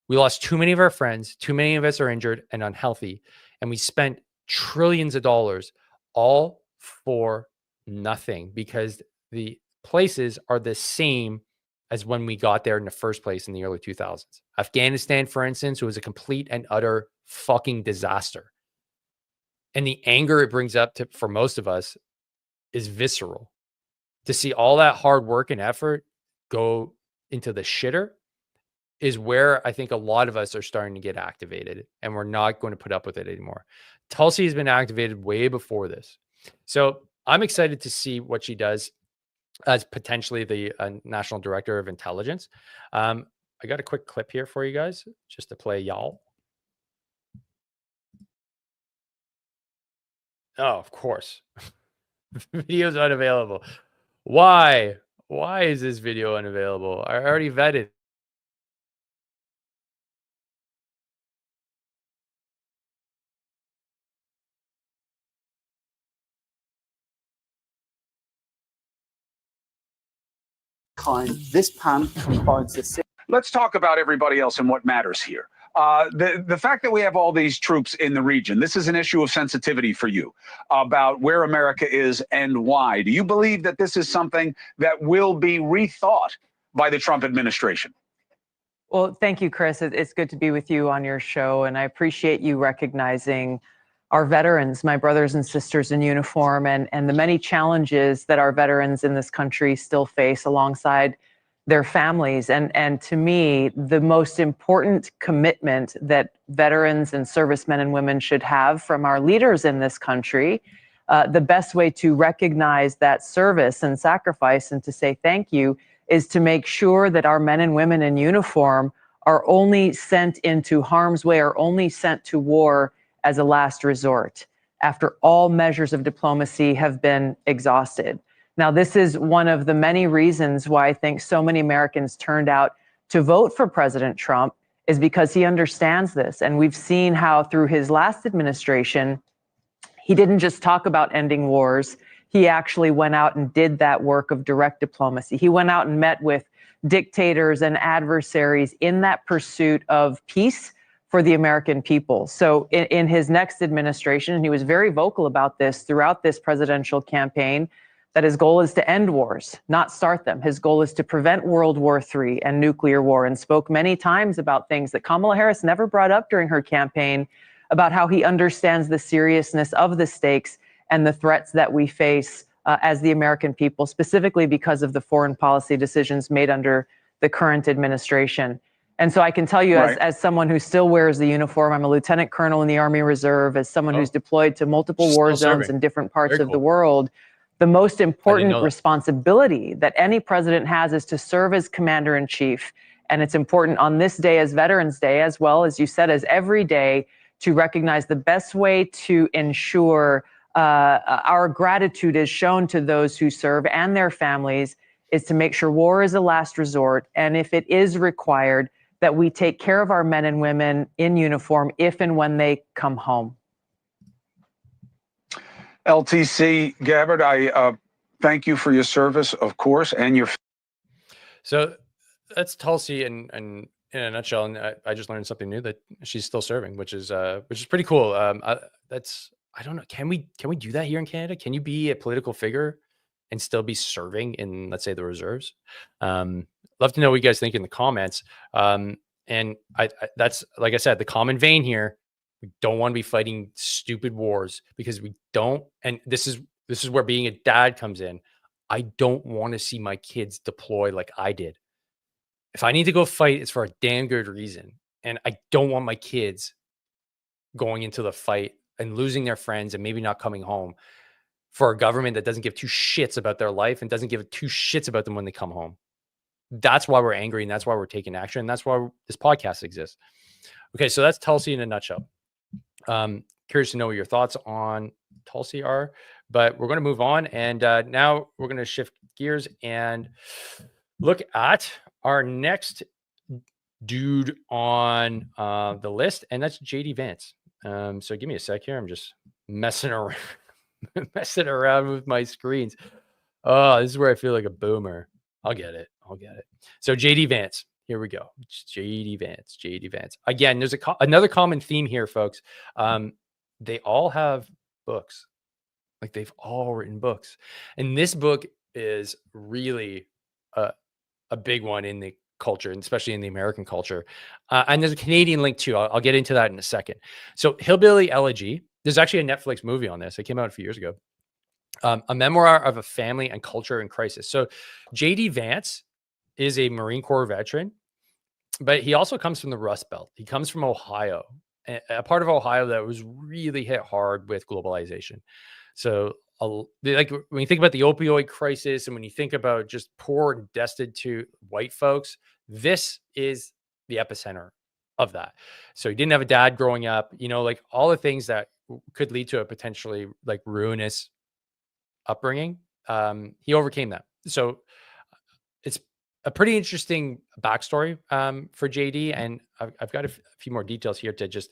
We lost too many of our friends. Too many of us are injured and unhealthy. And we spent trillions of dollars all for nothing because the places are the same as when we got there in the first place in the early 2000s. Afghanistan, for instance, was a complete and utter fucking disaster. And the anger it brings up for most of us is visceral. To see all that hard work and effort go into the shitter is where I think a lot of us are starting to get activated, and we're not going to put up with it anymore. Tulsi has been activated way before this. So I'm excited to see what she does as potentially the National Director of Intelligence. I got a quick clip here for you guys just to play y'all. Oh, of course. Video's unavailable. Why? Why is this video unavailable? I already vetted. This pan combines the. Let's talk about everybody else and what matters here. The fact that we have all these troops in the region, this is an issue of sensitivity for you about where America is and why. Do you believe that this is something that will be rethought by the Trump administration? Well, thank you, Chris. It's good to be with you on your show, and I appreciate you recognizing our veterans, my brothers and sisters in uniform, and the many challenges that our veterans in this country still face alongside their families. And to me, the most important commitment that veterans and servicemen and women should have from our leaders in this country, the best way to recognize that service and sacrifice and to say thank you is to make sure that our men and women in uniform are only sent into harm's way or only sent to war as a last resort after all measures of diplomacy have been exhausted. Now, this is one of the many reasons why I think so many Americans turned out to vote for President Trump is because he understands this. And we've seen how through his last administration, he didn't just talk about ending wars. He actually went out and did that work of direct diplomacy. He went out and met with dictators and adversaries in that pursuit of peace for the American people. So in his next administration, and he was very vocal about this throughout this presidential campaign, that his goal is to end wars, not start them. His goal is to prevent World War III and nuclear war, and spoke many times about things that Kamala Harris never brought up during her campaign, about how he understands the seriousness of the stakes and the threats that we face as the American people, specifically because of the foreign policy decisions made under the current administration. And so I can tell you, as someone who still wears the uniform, I'm a lieutenant colonel in the Army Reserve, as someone who's deployed to multiple war zones in different parts of the world, the most important responsibility that any president has is to serve as commander in chief. And it's important on this day as Veterans Day, as well as you said, as every day, to recognize the best way to ensure our gratitude is shown to those who serve and their families is to make sure war is a last resort. And if it is required, that we take care of our men and women in uniform if and when they come home. LTC, Gabbard, I thank you for your service, of course, and your. So that's Tulsi in a nutshell. And I just learned something new, that she's still serving, which is pretty cool. I don't know. Can we do that here in Canada? Can you be a political figure and still be serving in, let's say, the reserves? Love to know what you guys think in the comments. And that's, like I said, the common vein here. We don't want to be fighting stupid wars because we don't. And this is where being a dad comes in. I don't want to see my kids deploy like I did. If I need to go fight, it's for a damn good reason. And I don't want my kids going into the fight and losing their friends and maybe not coming home for a government that doesn't give two shits about their life and doesn't give two shits about them when they come home. That's why we're angry, and that's why we're taking action, and that's why this podcast exists. Okay, so that's Tulsi in a nutshell. Curious to know what your thoughts on Tulsi are, but we're going to move on, and now we're going to shift gears and look at our next dude on the list, and that's JD Vance. So give me a sec here. I'm just messing around, with my screens. Oh, this is where I feel like a boomer. I'll get it. So JD Vance, here we go. JD Vance. Again, there's another common theme here, folks. They all have books. Like, they've all written books. And this book is really a big one in the culture, and especially in the American culture. And there's a Canadian link too. I'll get into that in a second. So Hillbilly, Elegy. There's actually a Netflix movie on this. It came out a few years ago. A memoir of a family and culture in crisis. So JD Vance is a Marine Corps veteran, but he also comes from the Rust Belt. He comes from Ohio, a part of Ohio that was really hit hard with globalization. So like when you think about the opioid crisis, and when you think about just poor and destitute white folks, this is the epicenter of that. So he didn't have a dad growing up, like all the things that could lead to a potentially like ruinous upbringing. He overcame that. So it's a pretty interesting backstory for JD, and I've got a few more details here to just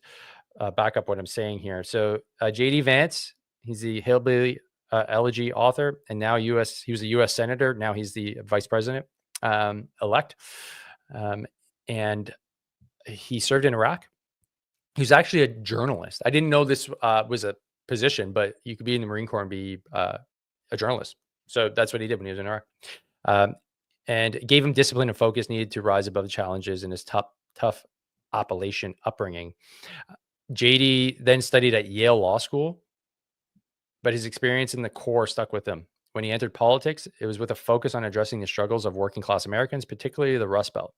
back up what I'm saying here. So JD Vance, he's the Hillbilly Elegy author, and now he was a U.S. senator. Now he's the vice president elect, and he served in Iraq. He's actually a journalist. I didn't know this was a position, but you could be in the Marine Corps and be a journalist. So that's what he did when he was in Iraq. And it gave him discipline and focus needed to rise above the challenges in his tough Appalachian upbringing. JD then studied at Yale Law School, but his experience in the Corps stuck with him. When he entered politics, it was with a focus on addressing the struggles of working class Americans, particularly the Rust Belt.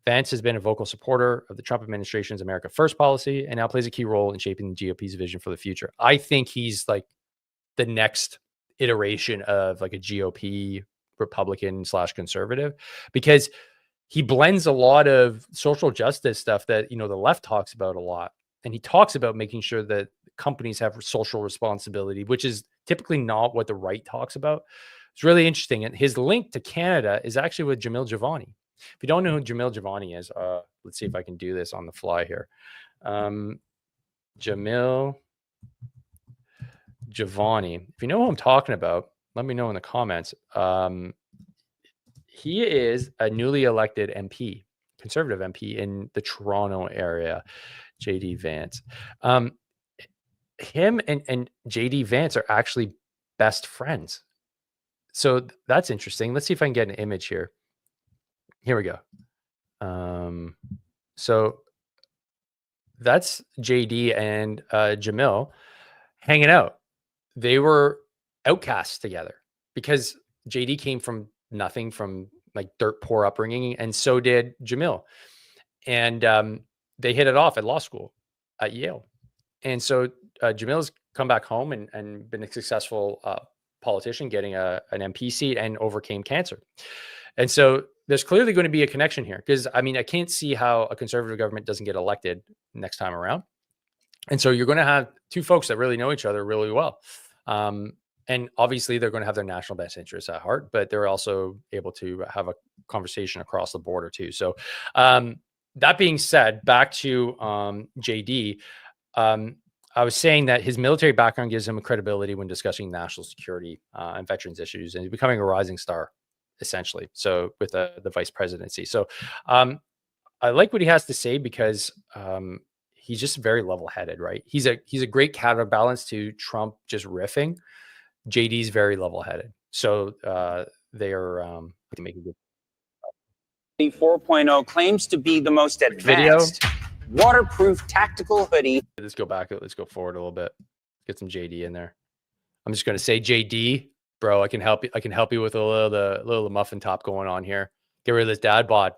Vance has been a vocal supporter of the Trump administration's America First policy and now plays a key role in shaping the GOP's vision for the future. I think he's like the next iteration of like a GOP Republican / conservative, because he blends a lot of social justice stuff that, the left talks about a lot. And he talks about making sure that companies have social responsibility, which is typically not what the right talks about. It's really interesting. And his link to Canada is actually with Jamil Javani. If you don't know who Jamil Javani is, let's see if I can do this on the fly here. Jamil Javani. If you know who I'm talking about, let me know in the comments. He is a newly elected MP, conservative MP in the Toronto area, JD Vance. Him and JD Vance are actually best friends. So that's interesting. Let's see if I can get an image here. Here we go. So that's JD and Jamil hanging out. They were outcasts together because JD came from nothing, from like dirt poor upbringing, and so did Jamil. And they hit it off at law school at Yale. And so Jamil's come back home and been a successful politician, getting an MP seat, and overcame cancer. And so there's clearly going to be a connection here, because I mean, I can't see how a conservative government doesn't get elected next time around. And so you're going to have two folks that really know each other really well. And obviously they're going to have their national best interests at heart, but they're also able to have a conversation across the border too. So that being said, back to JD, I was saying that his military background gives him a credibility when discussing national security and veterans issues, and he's becoming a rising star, essentially. So with the vice presidency. So I like what he has to say, because he's just very level-headed, right? He's a great counterbalance to Trump just riffing. JD's very level-headed. So they are making good. 4.0 claims to be the most advanced waterproof tactical hoodie. Let's go back. Let's go forward a little bit. Get some JD in there. I'm just going to say, JD, bro, I can help you. I can help you with a little muffin top going on here. Get rid of this dad bod.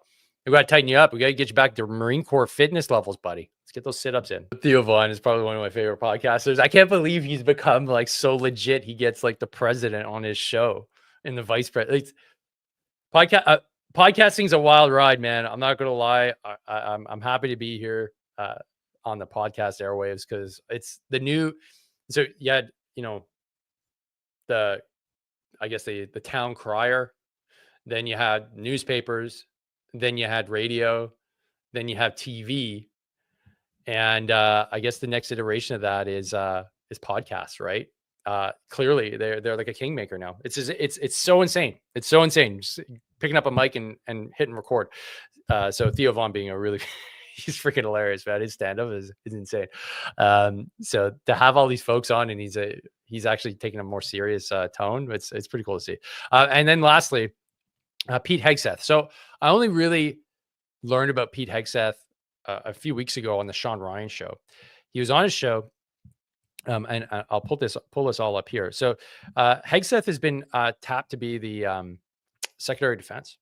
We got to tighten you up. We got to get you back to Marine Corps fitness levels, buddy. Let's get those sit-ups in. Theo Vaughn is probably one of my favorite podcasters. I can't believe he's become like so legit. He gets like the president on his show and the vice president. Podcasting's a wild ride, man. I'm not gonna lie. I'm happy to be here on the podcast airwaves, because it's the new. So you had, I guess the town crier, then you had newspapers, then you had radio, then you have TV, and I guess the next iteration of that is podcasts, right? Clearly they're like a kingmaker now. It's so insane. It's so insane. Just picking up a mic and hitting record. So Theo Vaughn being he's freaking hilarious, man. His stand-up is insane. So to have all these folks on, and he's actually taking a more serious tone. It's pretty cool to see. And then lastly, Pete Hegseth. So I only really learned about Pete Hegseth a few weeks ago on the Sean Ryan show. He was on his show. And I'll pull this all up here. So Hegseth has been tapped to be the Secretary of Defense.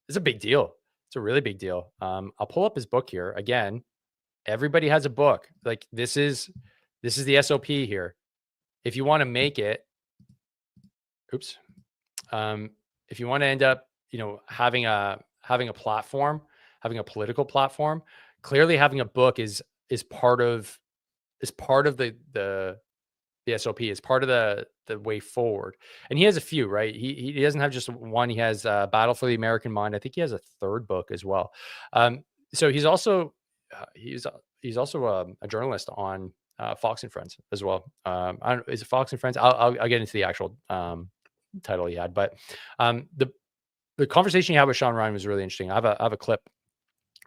It's a big deal. It's a really big deal. I'll pull up his book here. Again, everybody has a book. Like this is the SOP here. If you want to make it, if you want to end up, having a platform, having a political platform, clearly having a book is part of the SOP, is part of the way forward. And he has a few, right? He doesn't have just one. He has Battle for the American Mind. I think he has a third book as well. So he's also a journalist on Fox and Friends as well. I don't know, is it Fox and Friends? I'll get into the actual title he had, but the conversation he had with Sean Ryan was really interesting. I have a clip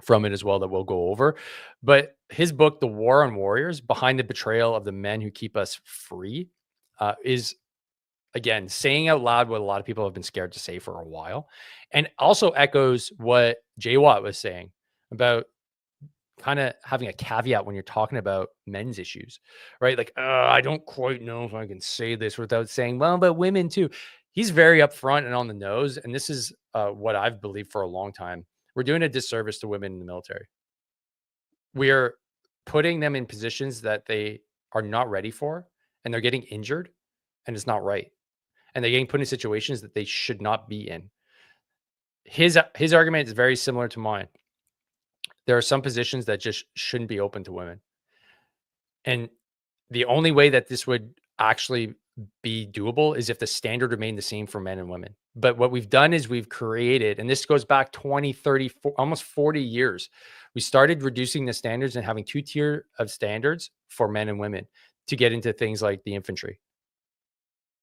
from it as well that we'll go over. But his book, The War on Warriors: Behind the Betrayal of the Men Who Keep Us Free, is, again, saying out loud what a lot of people have been scared to say for a while, and also echoes what JWAT was saying about kind of having a caveat when you're talking about men's issues, right? Like, I don't quite know if I can say this without saying, well, but women too. He's very upfront and on the nose, and this is what I've believed for a long time. We're doing a disservice to women in the military. We're putting them in positions that they are not ready for, and they're getting injured, and it's not right. And they're getting put in situations that they should not be in. His argument is very similar to mine. There are some positions that just shouldn't be open to women. And the only way that this would actually be doable is if the standard remained the same for men and women. But what we've done is we've created, and this goes back 20, 30, almost 40 years. We started reducing the standards and having two tier of standards for men and women to get into things like the infantry,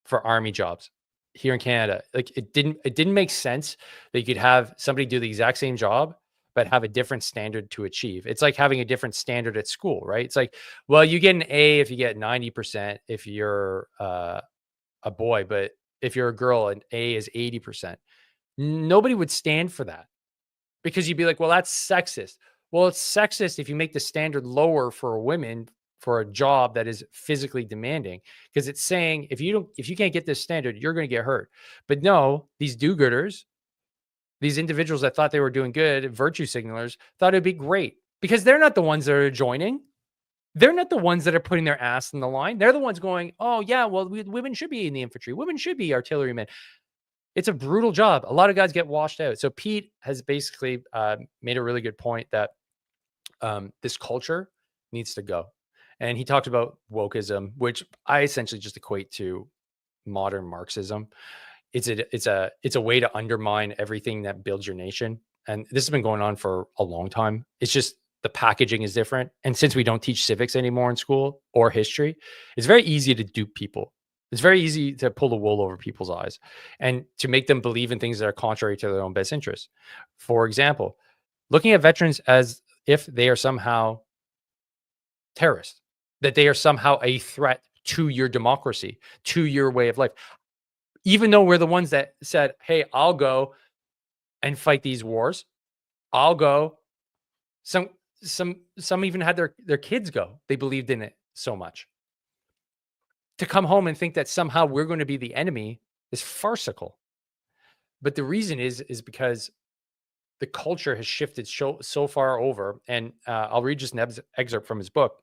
for army jobs here in Canada. Like it didn't make sense that you could have somebody do the exact same job, but have a different standard to achieve. It's like having a different standard at school, right? It's like, well, you get an A if you get 90% if you're a boy, but if you're a girl, an A is 80%. Nobody would stand for that, because you'd be like, well, that's sexist. Well, it's sexist if you make the standard lower for a woman for a job that is physically demanding, because it's saying if you can't get this standard, you're going to get hurt. But no, these do-gooders, these individuals that thought they were doing good, virtue signalers, thought it'd be great because they're not the ones that are joining. They're not the ones that are putting their ass in the line. They're the ones going, oh yeah, well, women should be in the infantry. Women should be artillerymen. It's a brutal job. A lot of guys get washed out. So Pete has basically made a really good point that this culture needs to go. And he talked about wokeism, which I essentially just equate to modern Marxism. It's a way to undermine everything that builds your nation. And this has been going on for a long time. It's just the packaging is different. And since we don't teach civics anymore in school or history, it's very easy to dupe people. It's very easy to pull the wool over people's eyes and to make them believe in things that are contrary to their own best interests. For example, looking at veterans as if they are somehow terrorists, that they are somehow a threat to your democracy, to your way of life. Even though we're the ones that said, hey, I'll go and fight these wars. I'll go. Some even had their kids go. They believed in it so much. To come home and think that somehow we're going to be the enemy is farcical. But the reason is because the culture has shifted so far over. And I'll read just an excerpt from his book.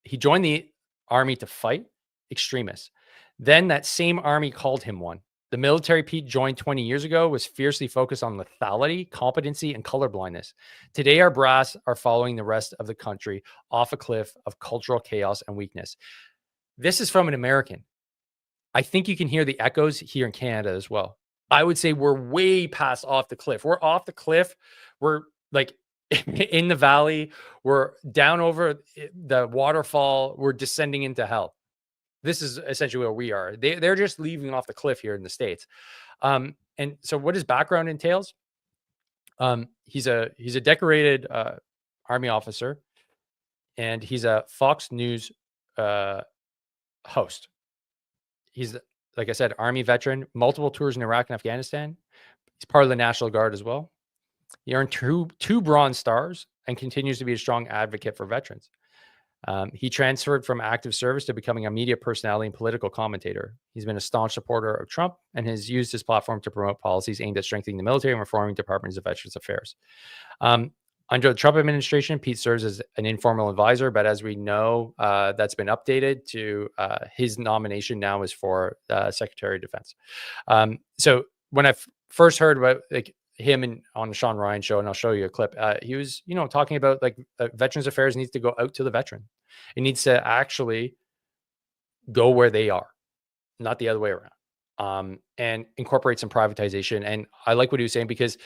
He joined the army to fight extremists. Then that same army called him one. The military Pete joined 20 years ago was fiercely focused on lethality, competency, and colorblindness. Today, our brass are following the rest of the country off a cliff of cultural chaos and weakness. This is from an American. I think you can hear the echoes here in Canada as well. I would say we're way past off the cliff. We're off the cliff. We're like in the valley. We're down over the waterfall. We're descending into hell. This is essentially where we are. They're just leaving off the cliff here in the States. And so what his background entails, he's a decorated Army officer, and he's a Fox News host. He's, like I said, Army veteran, multiple tours in Iraq and Afghanistan. He's part of the National Guard as well. He earned two Bronze Stars and continues to be a strong advocate for veterans. He transferred from active service to becoming a media personality and political commentator. He's been a staunch supporter of Trump and has used his platform to promote policies aimed at strengthening the military and reforming departments of Veterans Affairs. Under the Trump administration, Pete serves as an informal advisor, but as we know, that's been updated to his nomination now is for Secretary of Defense. So when I first heard about him and on the Sean Ryan show, and I'll show you a clip, he was, talking about Veterans Affairs needs to go out to the veteran. It needs to actually go where they are, not the other way around, and incorporate some privatization. And I like what he was saying because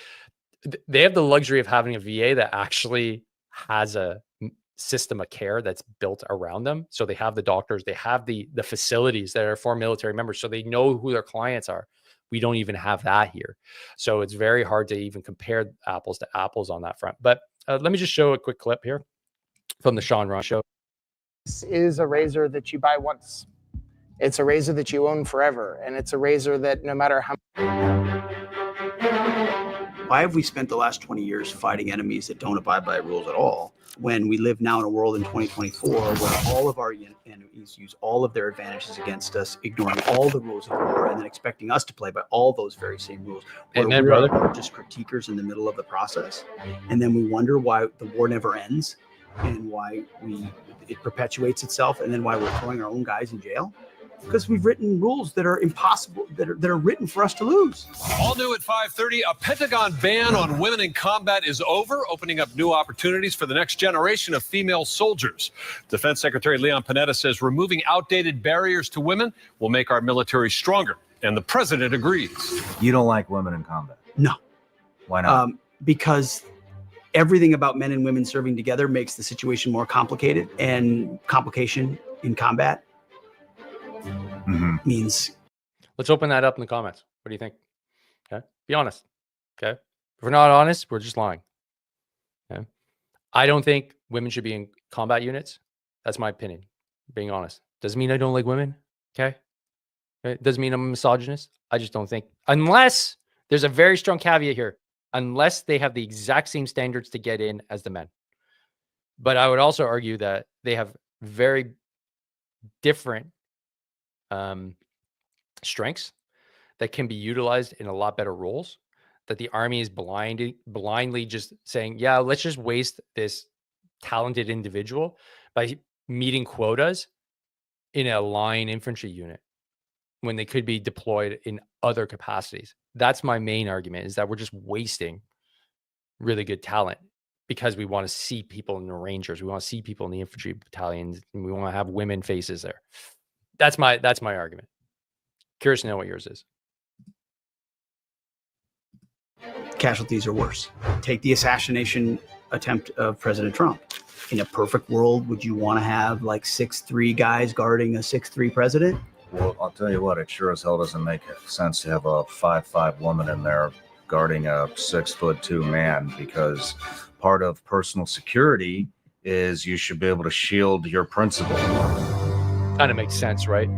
they have the luxury of having a VA that actually has a system of care that's built around them. So they have the doctors, they have the facilities that are for military members, so they know who their clients are. We don't even have that here. So it's very hard to even compare apples to apples on that front. But let me just show a quick clip here from the Sean Ross show. This is a razor that you buy once. It's a razor that you own forever. And it's a razor that no matter how... Why have we spent the last 20 years fighting enemies that don't abide by rules at all, when we live now in a world in 2024 where all of our enemies use all of their advantages against us, ignoring all the rules of war, and then expecting us to play by all those very same rules? Amen, brother. We're just critiquers in the middle of the process, and then we wonder why the war never ends and why it perpetuates itself, and then why we're throwing our own guys in jail. Because we've written rules that are impossible, that are written for us to lose. All new at 5:30, a Pentagon ban on women in combat is over, opening up new opportunities for the next generation of female soldiers. Defense Secretary Leon Panetta says removing outdated barriers to women will make our military stronger, and the president agrees. You don't like women in combat? No. Why not? Because everything about men and women serving together makes the situation more complicated, and complication in combat means. Let's open that up in the comments. What do you think? Okay, be honest. Okay, if we're not honest, we're just lying. Okay, I don't think women should be in combat units. That's my opinion. Being honest doesn't mean I don't like women. Okay, it doesn't mean I'm a misogynist. I just don't think, unless there's a very strong caveat here. unless they have the exact same standards to get in as the men. But I would also argue that they have very different strengths that can be utilized in a lot better roles, that the Army is blindly just saying, yeah, let's just waste this talented individual by meeting quotas in a line infantry unit when they could be deployed in other capacities. That's my main argument, is that we're just wasting really good talent because we want to see people in the Rangers, we want to see people in the infantry battalions, and we want to have women faces there. That's my argument. Curious to know what yours is. Casualties are worse. Take the assassination attempt of President Trump. In a perfect world, would you want to have like 6'3" guys guarding a 6'3" president? Well, I'll tell you what, it sure as hell doesn't make sense to have a 5'5" woman in there guarding a 6'2" man, because part of personal security is you should be able to shield your principal. Kind of makes sense, right?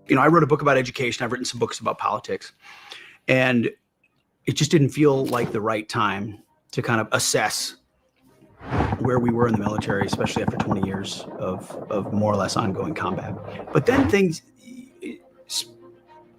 You know, I wrote a book about education. I've written some books about politics, and it just didn't feel like the right time to kind of assess where we were in the military, especially after 20 years of more or less ongoing combat. But then things, you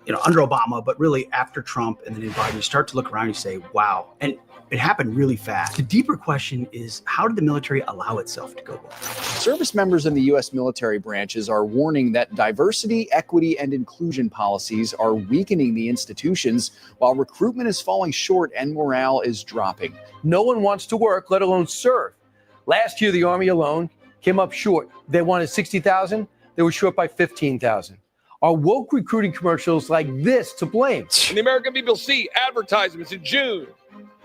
know, under Obama, but really after Trump and then in Biden, you start to look around and you say, wow. And it happened really fast. The deeper question is, how did the military allow itself to go wrong? Service members in the U.S. military branches are warning that diversity, equity, and inclusion policies are weakening the institutions while recruitment is falling short and morale is dropping. No one wants to work, let alone serve. Last year, the Army alone came up short. They wanted 60,000. They were short by 15,000. Are woke recruiting commercials like this to blame? And the American people see advertisements in June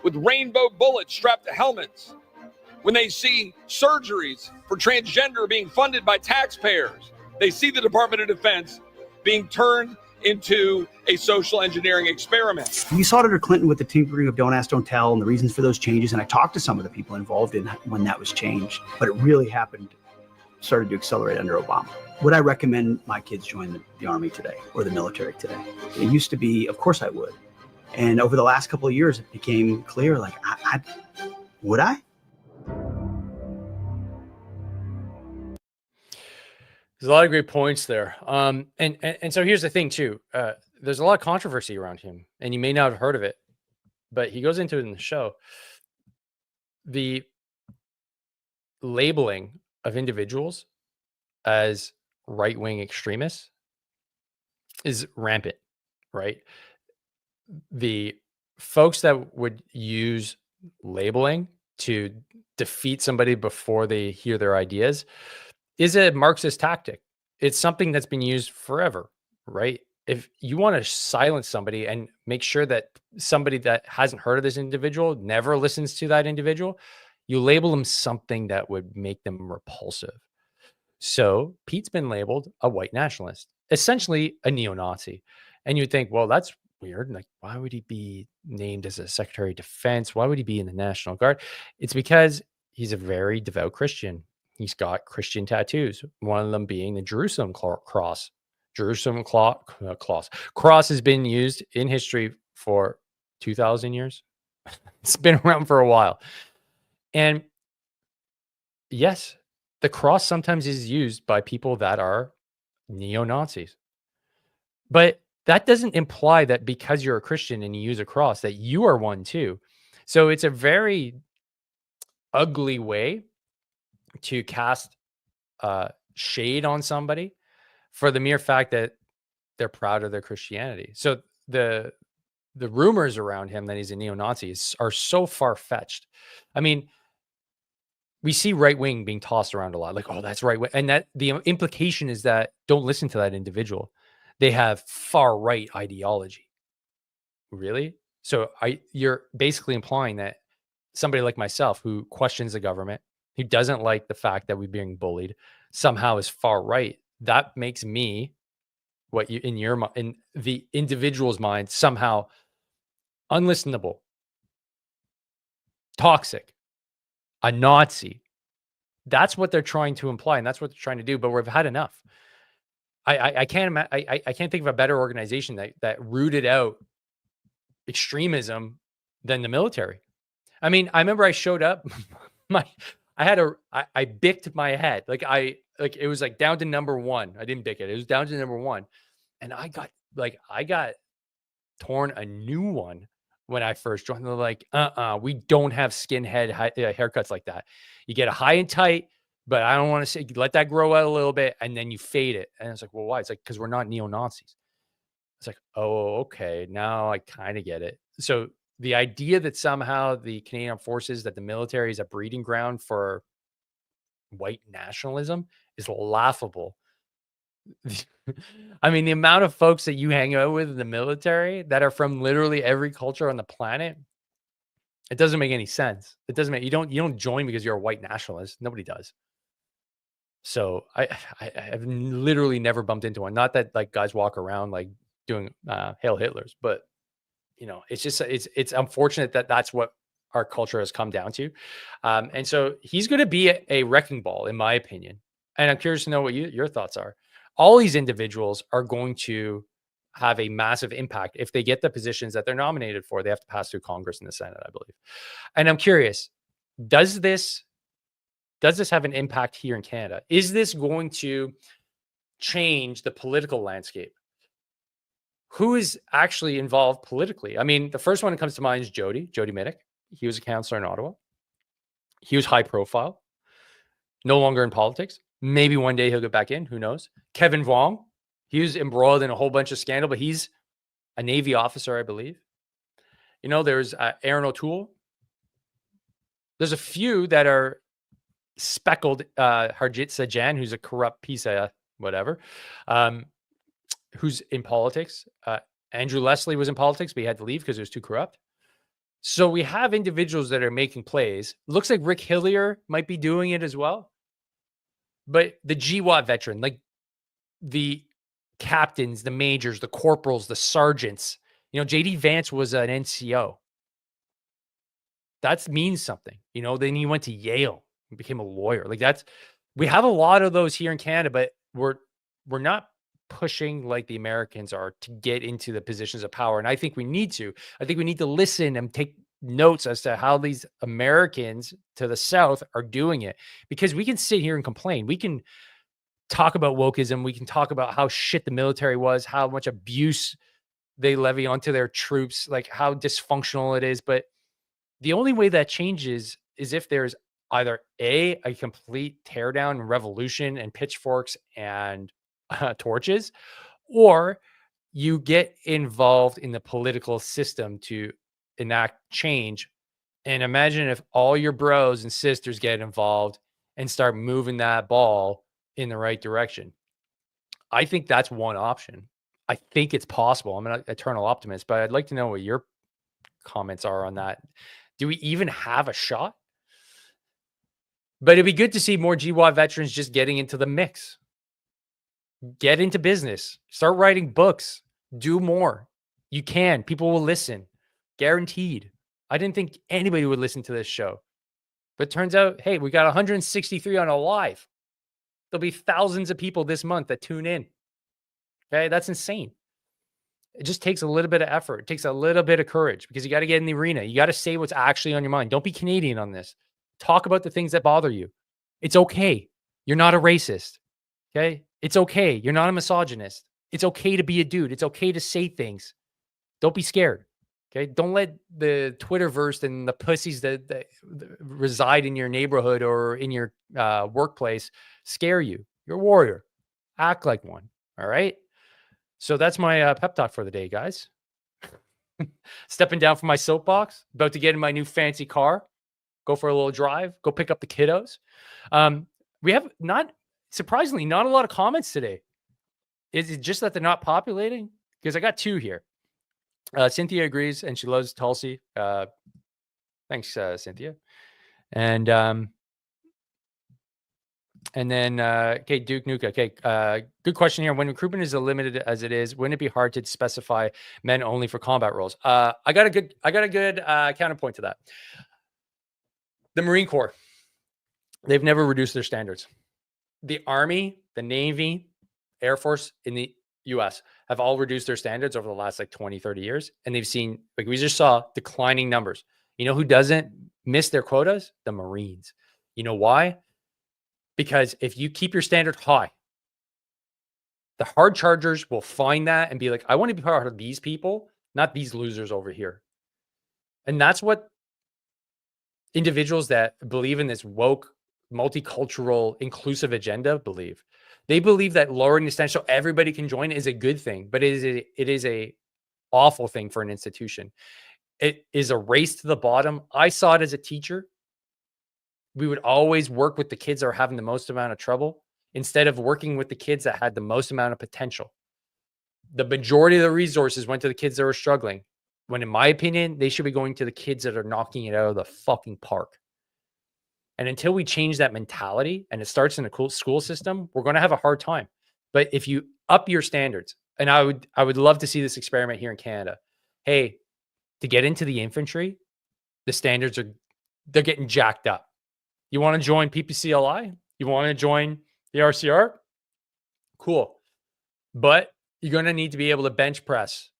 with rainbow bullets strapped to helmets. When they see surgeries for transgender being funded by taxpayers, they see the Department of Defense being turned into a social engineering experiment. We saw it under Clinton with the tinkering of Don't Ask, Don't Tell and the reasons for those changes. And I talked to some of the people involved in when that was changed, but it really started to accelerate under Obama. Would I recommend my kids join the Army today or the military today? It used to be, of course I would. And over the last couple of years, it became clear, like, would I? There's a lot of great points there. And so here's the thing too. There's a lot of controversy around him, and you may not have heard of it, but he goes into it in the show. The labeling of individuals as right-wing extremists is rampant, right? The folks that would use labeling to defeat somebody before they hear their ideas is a Marxist tactic. It's something that's been used forever, right? If you want to silence somebody and make sure that somebody that hasn't heard of this individual never listens to that individual, you label them something that would make them repulsive. So Pete's been labeled a white nationalist, essentially a neo-Nazi. And you'd think, well, that's weird. Like, why would he be named as a Secretary of Defense? Why would he be in the National Guard? It's because he's a very devout Christian. He's got Christian tattoos, one of them being the Jerusalem cross. Jerusalem cross has been used in history for 2,000 years. It's been around for a while. And yes, the cross sometimes is used by people that are neo-Nazis. But that doesn't imply that because you're a Christian and you use a cross that you are one too. So it's a very ugly way to cast shade on somebody for the mere fact that they're proud of their Christianity. So the rumors around him that he's a neo-Nazi are so far-fetched. I mean, we see right wing being tossed around a lot, like, oh, that's right wing. And that the implication is that don't listen to that individual. They have far right ideology. Really? So you're basically implying that somebody like myself who questions the government, who doesn't like the fact that we're being bullied, somehow is far right. That makes me what you in the individual's mind somehow unlistenable, toxic, a Nazi. That's what they're trying to imply, and that's what they're trying to do. But we've had enough. I can't I can't think of a better organization that rooted out extremism than the military. I mean, I remember I showed up, I bicked my head. Like it was like down to number 1. I didn't bick it. It was down to number 1. And I got torn a new one when I first joined. They're like, we don't have skinhead haircuts like that. You get a high and tight, but I don't want to say, let that grow out a little bit and then you fade it. And it's like, well, why? It's like, because we're not neo-Nazis. It's like, oh, okay. Now I kind of get it. So the idea that somehow the Canadian Armed Forces, that the military is a breeding ground for white nationalism is laughable. I mean, the amount of folks that you hang out with in the military that are from literally every culture on the planet, it doesn't make any sense. It doesn't make, you don't join because you're a white nationalist. Nobody does. So I've literally never bumped into one. Not that like guys walk around like doing Hail Hitlers, but you know, it's just it's unfortunate that that's what our culture has come down to. And so he's going to be a wrecking ball, in my opinion. And I'm curious to know what your thoughts are. All these individuals are going to have a massive impact if they get the positions that they're nominated for. They have to pass through Congress and the Senate, I believe. And I'm curious, does this have an impact here in Canada? Is this going to change the political landscape? Who is actually involved politically? I mean, the first one that comes to mind is Jody Minnick. He was a councillor in Ottawa. He was high profile, no longer in politics. Maybe one day he'll get back in. Who knows? Kevin Vuong, he was embroiled in a whole bunch of scandal, but he's a Navy officer, I believe. You know, there's Aaron O'Toole. There's a few that are speckled. Harjit Sajjan, who's a corrupt piece of whatever, who's in politics. Andrew Leslie was in politics, but he had to leave because it was too corrupt. So we have individuals that are making plays. Looks like Rick Hillier might be doing it as well. But the GWAT veteran, like the captains, the majors, the corporals, the sergeants, you know, JD Vance was an NCO. That means something, you know. Then he went to Yale and became a lawyer. Like we have a lot of those here in Canada, but we're not pushing like the Americans are to get into the positions of power. And I think we need to. I think we need to listen and take notes as to how these Americans to the South are doing it, because we can sit here and complain. We can talk about wokeism. We can talk about how shit the military was, how much abuse they levy onto their troops, like how dysfunctional it is. But the only way that changes is if there's either a complete teardown, revolution, and pitchforks and torches, or you get involved in the political system to enact change. And imagine if all your bros and sisters get involved and start moving that ball in the right direction. I think that's one option. I think it's possible. I'm an eternal optimist, but I'd like to know what your comments are on that. Do we even have a shot? But it'd be good to see more GWAT veterans just getting into the mix. Get into business. Start writing books. Do more. You can. People will listen. Guaranteed. I didn't think anybody would listen to this show. But it turns out, hey, we got 163 on a live. There'll be thousands of people this month that tune in. Okay, that's insane. It just takes a little bit of effort. It takes a little bit of courage, because you got to get in the arena. You got to say what's actually on your mind. Don't be Canadian on this. Talk about the things that bother you. It's okay. You're not a racist. Okay? It's okay. You're not a misogynist. It's okay to be a dude. It's okay to say things. Don't be scared. Okay? Don't let the Twitterverse and the pussies that reside in your neighborhood or in your workplace scare you. You're a warrior. Act like one. All right? So that's my pep talk for the day, guys. Stepping down from my soapbox, about to get in my new fancy car, go for a little drive, go pick up the kiddos. We have surprisingly, not a lot of comments today. Is it just that they're not populating? Because I got 2 here. Cynthia agrees, and she loves Tulsi. Thanks, Cynthia. And then, okay, Duke Nuka. Okay, good question here. When recruitment is as limited as it is, wouldn't it be hard to specify men only for combat roles? I got a good counterpoint to that. The Marine Corps, they've never reduced their standards. The Army, the Navy, Air Force in the US have all reduced their standards over the last like 20, 30 years. And they've seen, like we just saw, declining numbers. You know who doesn't miss their quotas? The Marines. You know why? Because if you keep your standard high, the hard chargers will find that and be like, I want to be part of these people, not these losers over here. And that's what individuals that believe in this woke, multicultural, inclusive agenda believe. They believe that lowering the standard so everybody can join is a good thing, but it is a awful thing for an institution. It is a race to the bottom. I saw it as a teacher. We would always work with the kids that are having the most amount of trouble instead of working with the kids that had the most amount of potential. The majority of the resources went to the kids that were struggling, when in my opinion, they should be going to the kids that are knocking it out of the fucking park. And until we change that mentality and it starts in a cool school system, we're going to have a hard time. But if you up your standards, and I would love to see this experiment here in Canada. Hey, to get into the infantry, the standards they're getting jacked up. You want to join PPCLI? You want to join the RCR? Cool. But you're going to need to be able to bench press.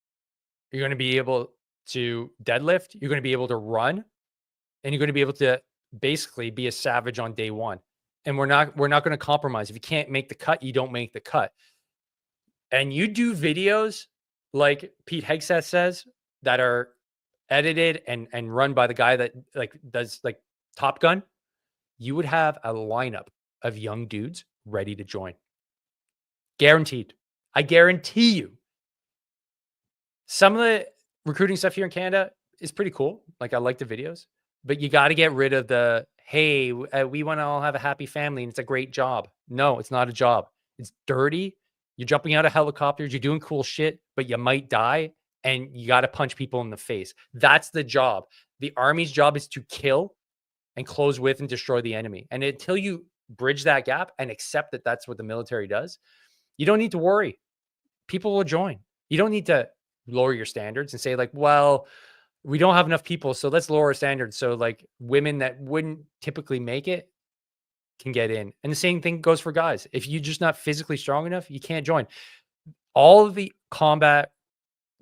You're going to be able to deadlift. You're going to be able to run. And you're going to be able to basically be a savage on day one. And we're not going to compromise. If you can't make the cut, you don't make the cut. And you do videos like Pete Hegseth says that are edited and run by the guy that like does like Top Gun, you would have a lineup of young dudes ready to join. Guaranteed. I guarantee you. Some of the recruiting stuff here in Canada is pretty cool. Like I like the videos, but you got to get rid of the, hey, we want to all have a happy family and it's a great job. No, it's not a job. It's dirty. You're jumping out of helicopters. You're doing cool shit, but you might die and you got to punch people in the face. That's the job. The Army's job is to kill and close with and destroy the enemy. And until you bridge that gap and accept that that's what the military does, you don't need to worry. People will join. You don't need to lower your standards and say like, well, we don't have enough people, so let's lower our standards. So like women that wouldn't typically make it can get in. And the same thing goes for guys. If you're just not physically strong enough, you can't join. All of the combat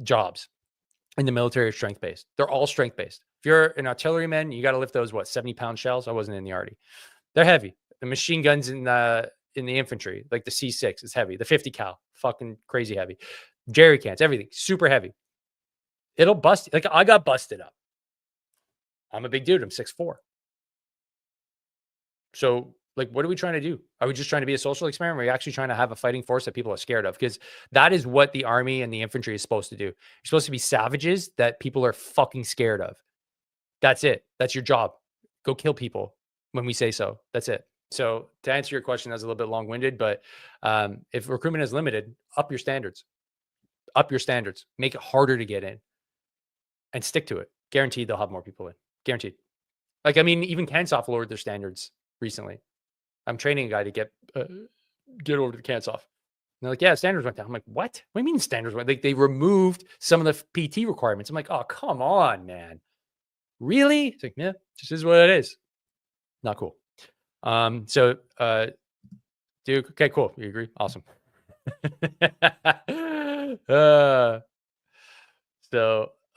jobs in the military are strength-based. They're all strength-based. If you're an artilleryman, you got to lift those, 70-pound shells? I wasn't in the Army. They're heavy. The machine guns in the infantry, like the C6 is heavy. The 50 cal, fucking crazy heavy. Jerry cans, everything, super heavy. It'll bust. Like I got busted up. I'm a big dude. I'm 6'4". So like, what are we trying to do? Are we just trying to be a social experiment? Or are we actually trying to have a fighting force that people are scared of? Because that is what the Army and the infantry is supposed to do. You're supposed to be savages that people are fucking scared of. That's it. That's your job. Go kill people when we say so. That's it. So to answer your question, that's a little bit long-winded, but if recruitment is limited, up your standards. Up your standards. Make it harder to get in. And stick to it. Guaranteed they'll have more people in. Guaranteed. Like, I mean, even Cansoft lowered their standards recently. I'm training a guy to get over to Cansoft. And they're like, yeah, standards went down. I'm like, what? What do you mean standards went? Like, they removed some of the PT requirements. I'm like, oh, come on, man. Really? It's like, yeah, this is what it is. Not cool. So, Duke, okay, cool. You agree? Awesome.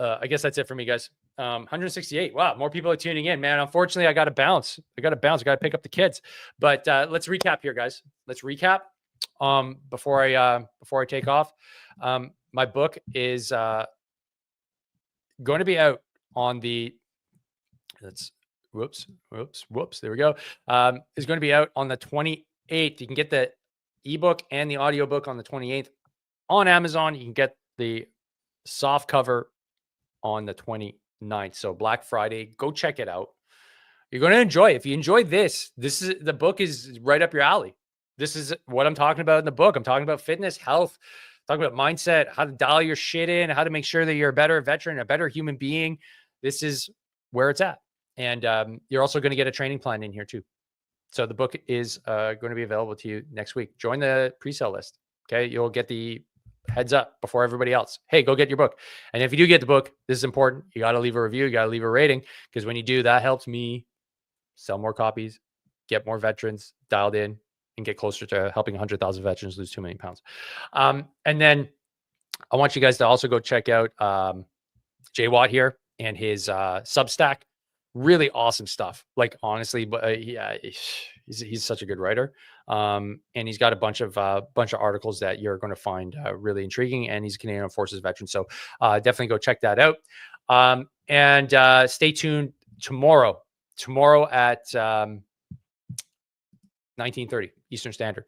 I guess that's it for me, guys. 168. Wow, more people are tuning in, man. Unfortunately, I got to bounce. I got to pick up the kids. But let's recap here, guys. Let's recap. Before I take off, my book is going to be out on the. Whoops. There we go. Is going to be out on the 28th. You can get the ebook and the audiobook on the 28th on Amazon. You can get the soft cover on the 29th. So Black Friday, go check it out. You're going to enjoy it. If you enjoy this is the book is right up your alley. This is what I'm talking about in the book. I'm talking about fitness, health, talking about mindset, how to dial your shit in, how to make sure that you're a better veteran, a better human being. This is where it's at. And you're also going to get a training plan in here too. So the book is going to be available to you next week. Join the pre-sale list. Okay. You'll get the heads up before everybody else. Hey, go get your book. And if you do get the book, this is important. You got to leave a review. You got to leave a rating, because when you do, that helps me sell more copies, get more veterans dialed in, and get closer to helping 100,000 veterans lose 2 million pounds. And then I want you guys to also go check out JWAT here and his Substack. Really awesome stuff. Like, honestly, but yeah, he's such a good writer. And he's got a bunch of articles that you're going to find really intriguing. And he's a Canadian Armed Forces veteran, so definitely go check that out. And stay tuned tomorrow. Tomorrow at 19:30 Eastern Standard.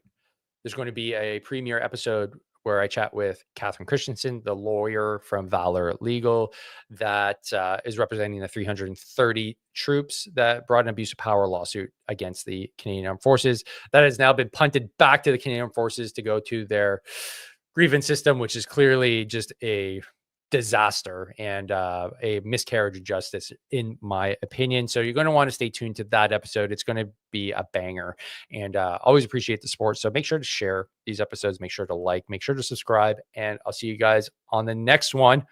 There's going to be a premiere episode where I chat with Catherine Christensen, the lawyer from Valor Legal that is representing the 330 troops that brought an abuse of power lawsuit against the Canadian Armed Forces. That has now been punted back to the Canadian Armed Forces to go to their grievance system, which is clearly just a disaster and a miscarriage of justice, in my opinion. So you're going to want to stay tuned to that episode. It's going to be a banger, and always appreciate the support. So make sure to share these episodes, make sure to like, make sure to subscribe, and I'll see you guys on the next one.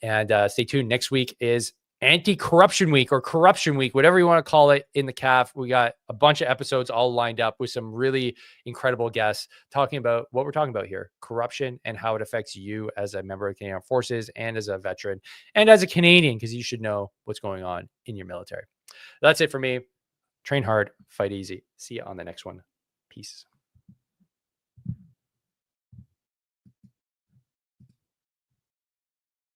And stay tuned. Next week is Anti-Corruption Week, or Corruption Week, whatever you want to call it in the CAF. We got a bunch of episodes all lined up with some really incredible guests talking about what we're talking about here, corruption, and how it affects you as a member of the Canadian Armed Forces and as a veteran and as a Canadian, because you should know what's going on in your military. That's it for me. Train hard, fight easy. See you on the next one. Peace.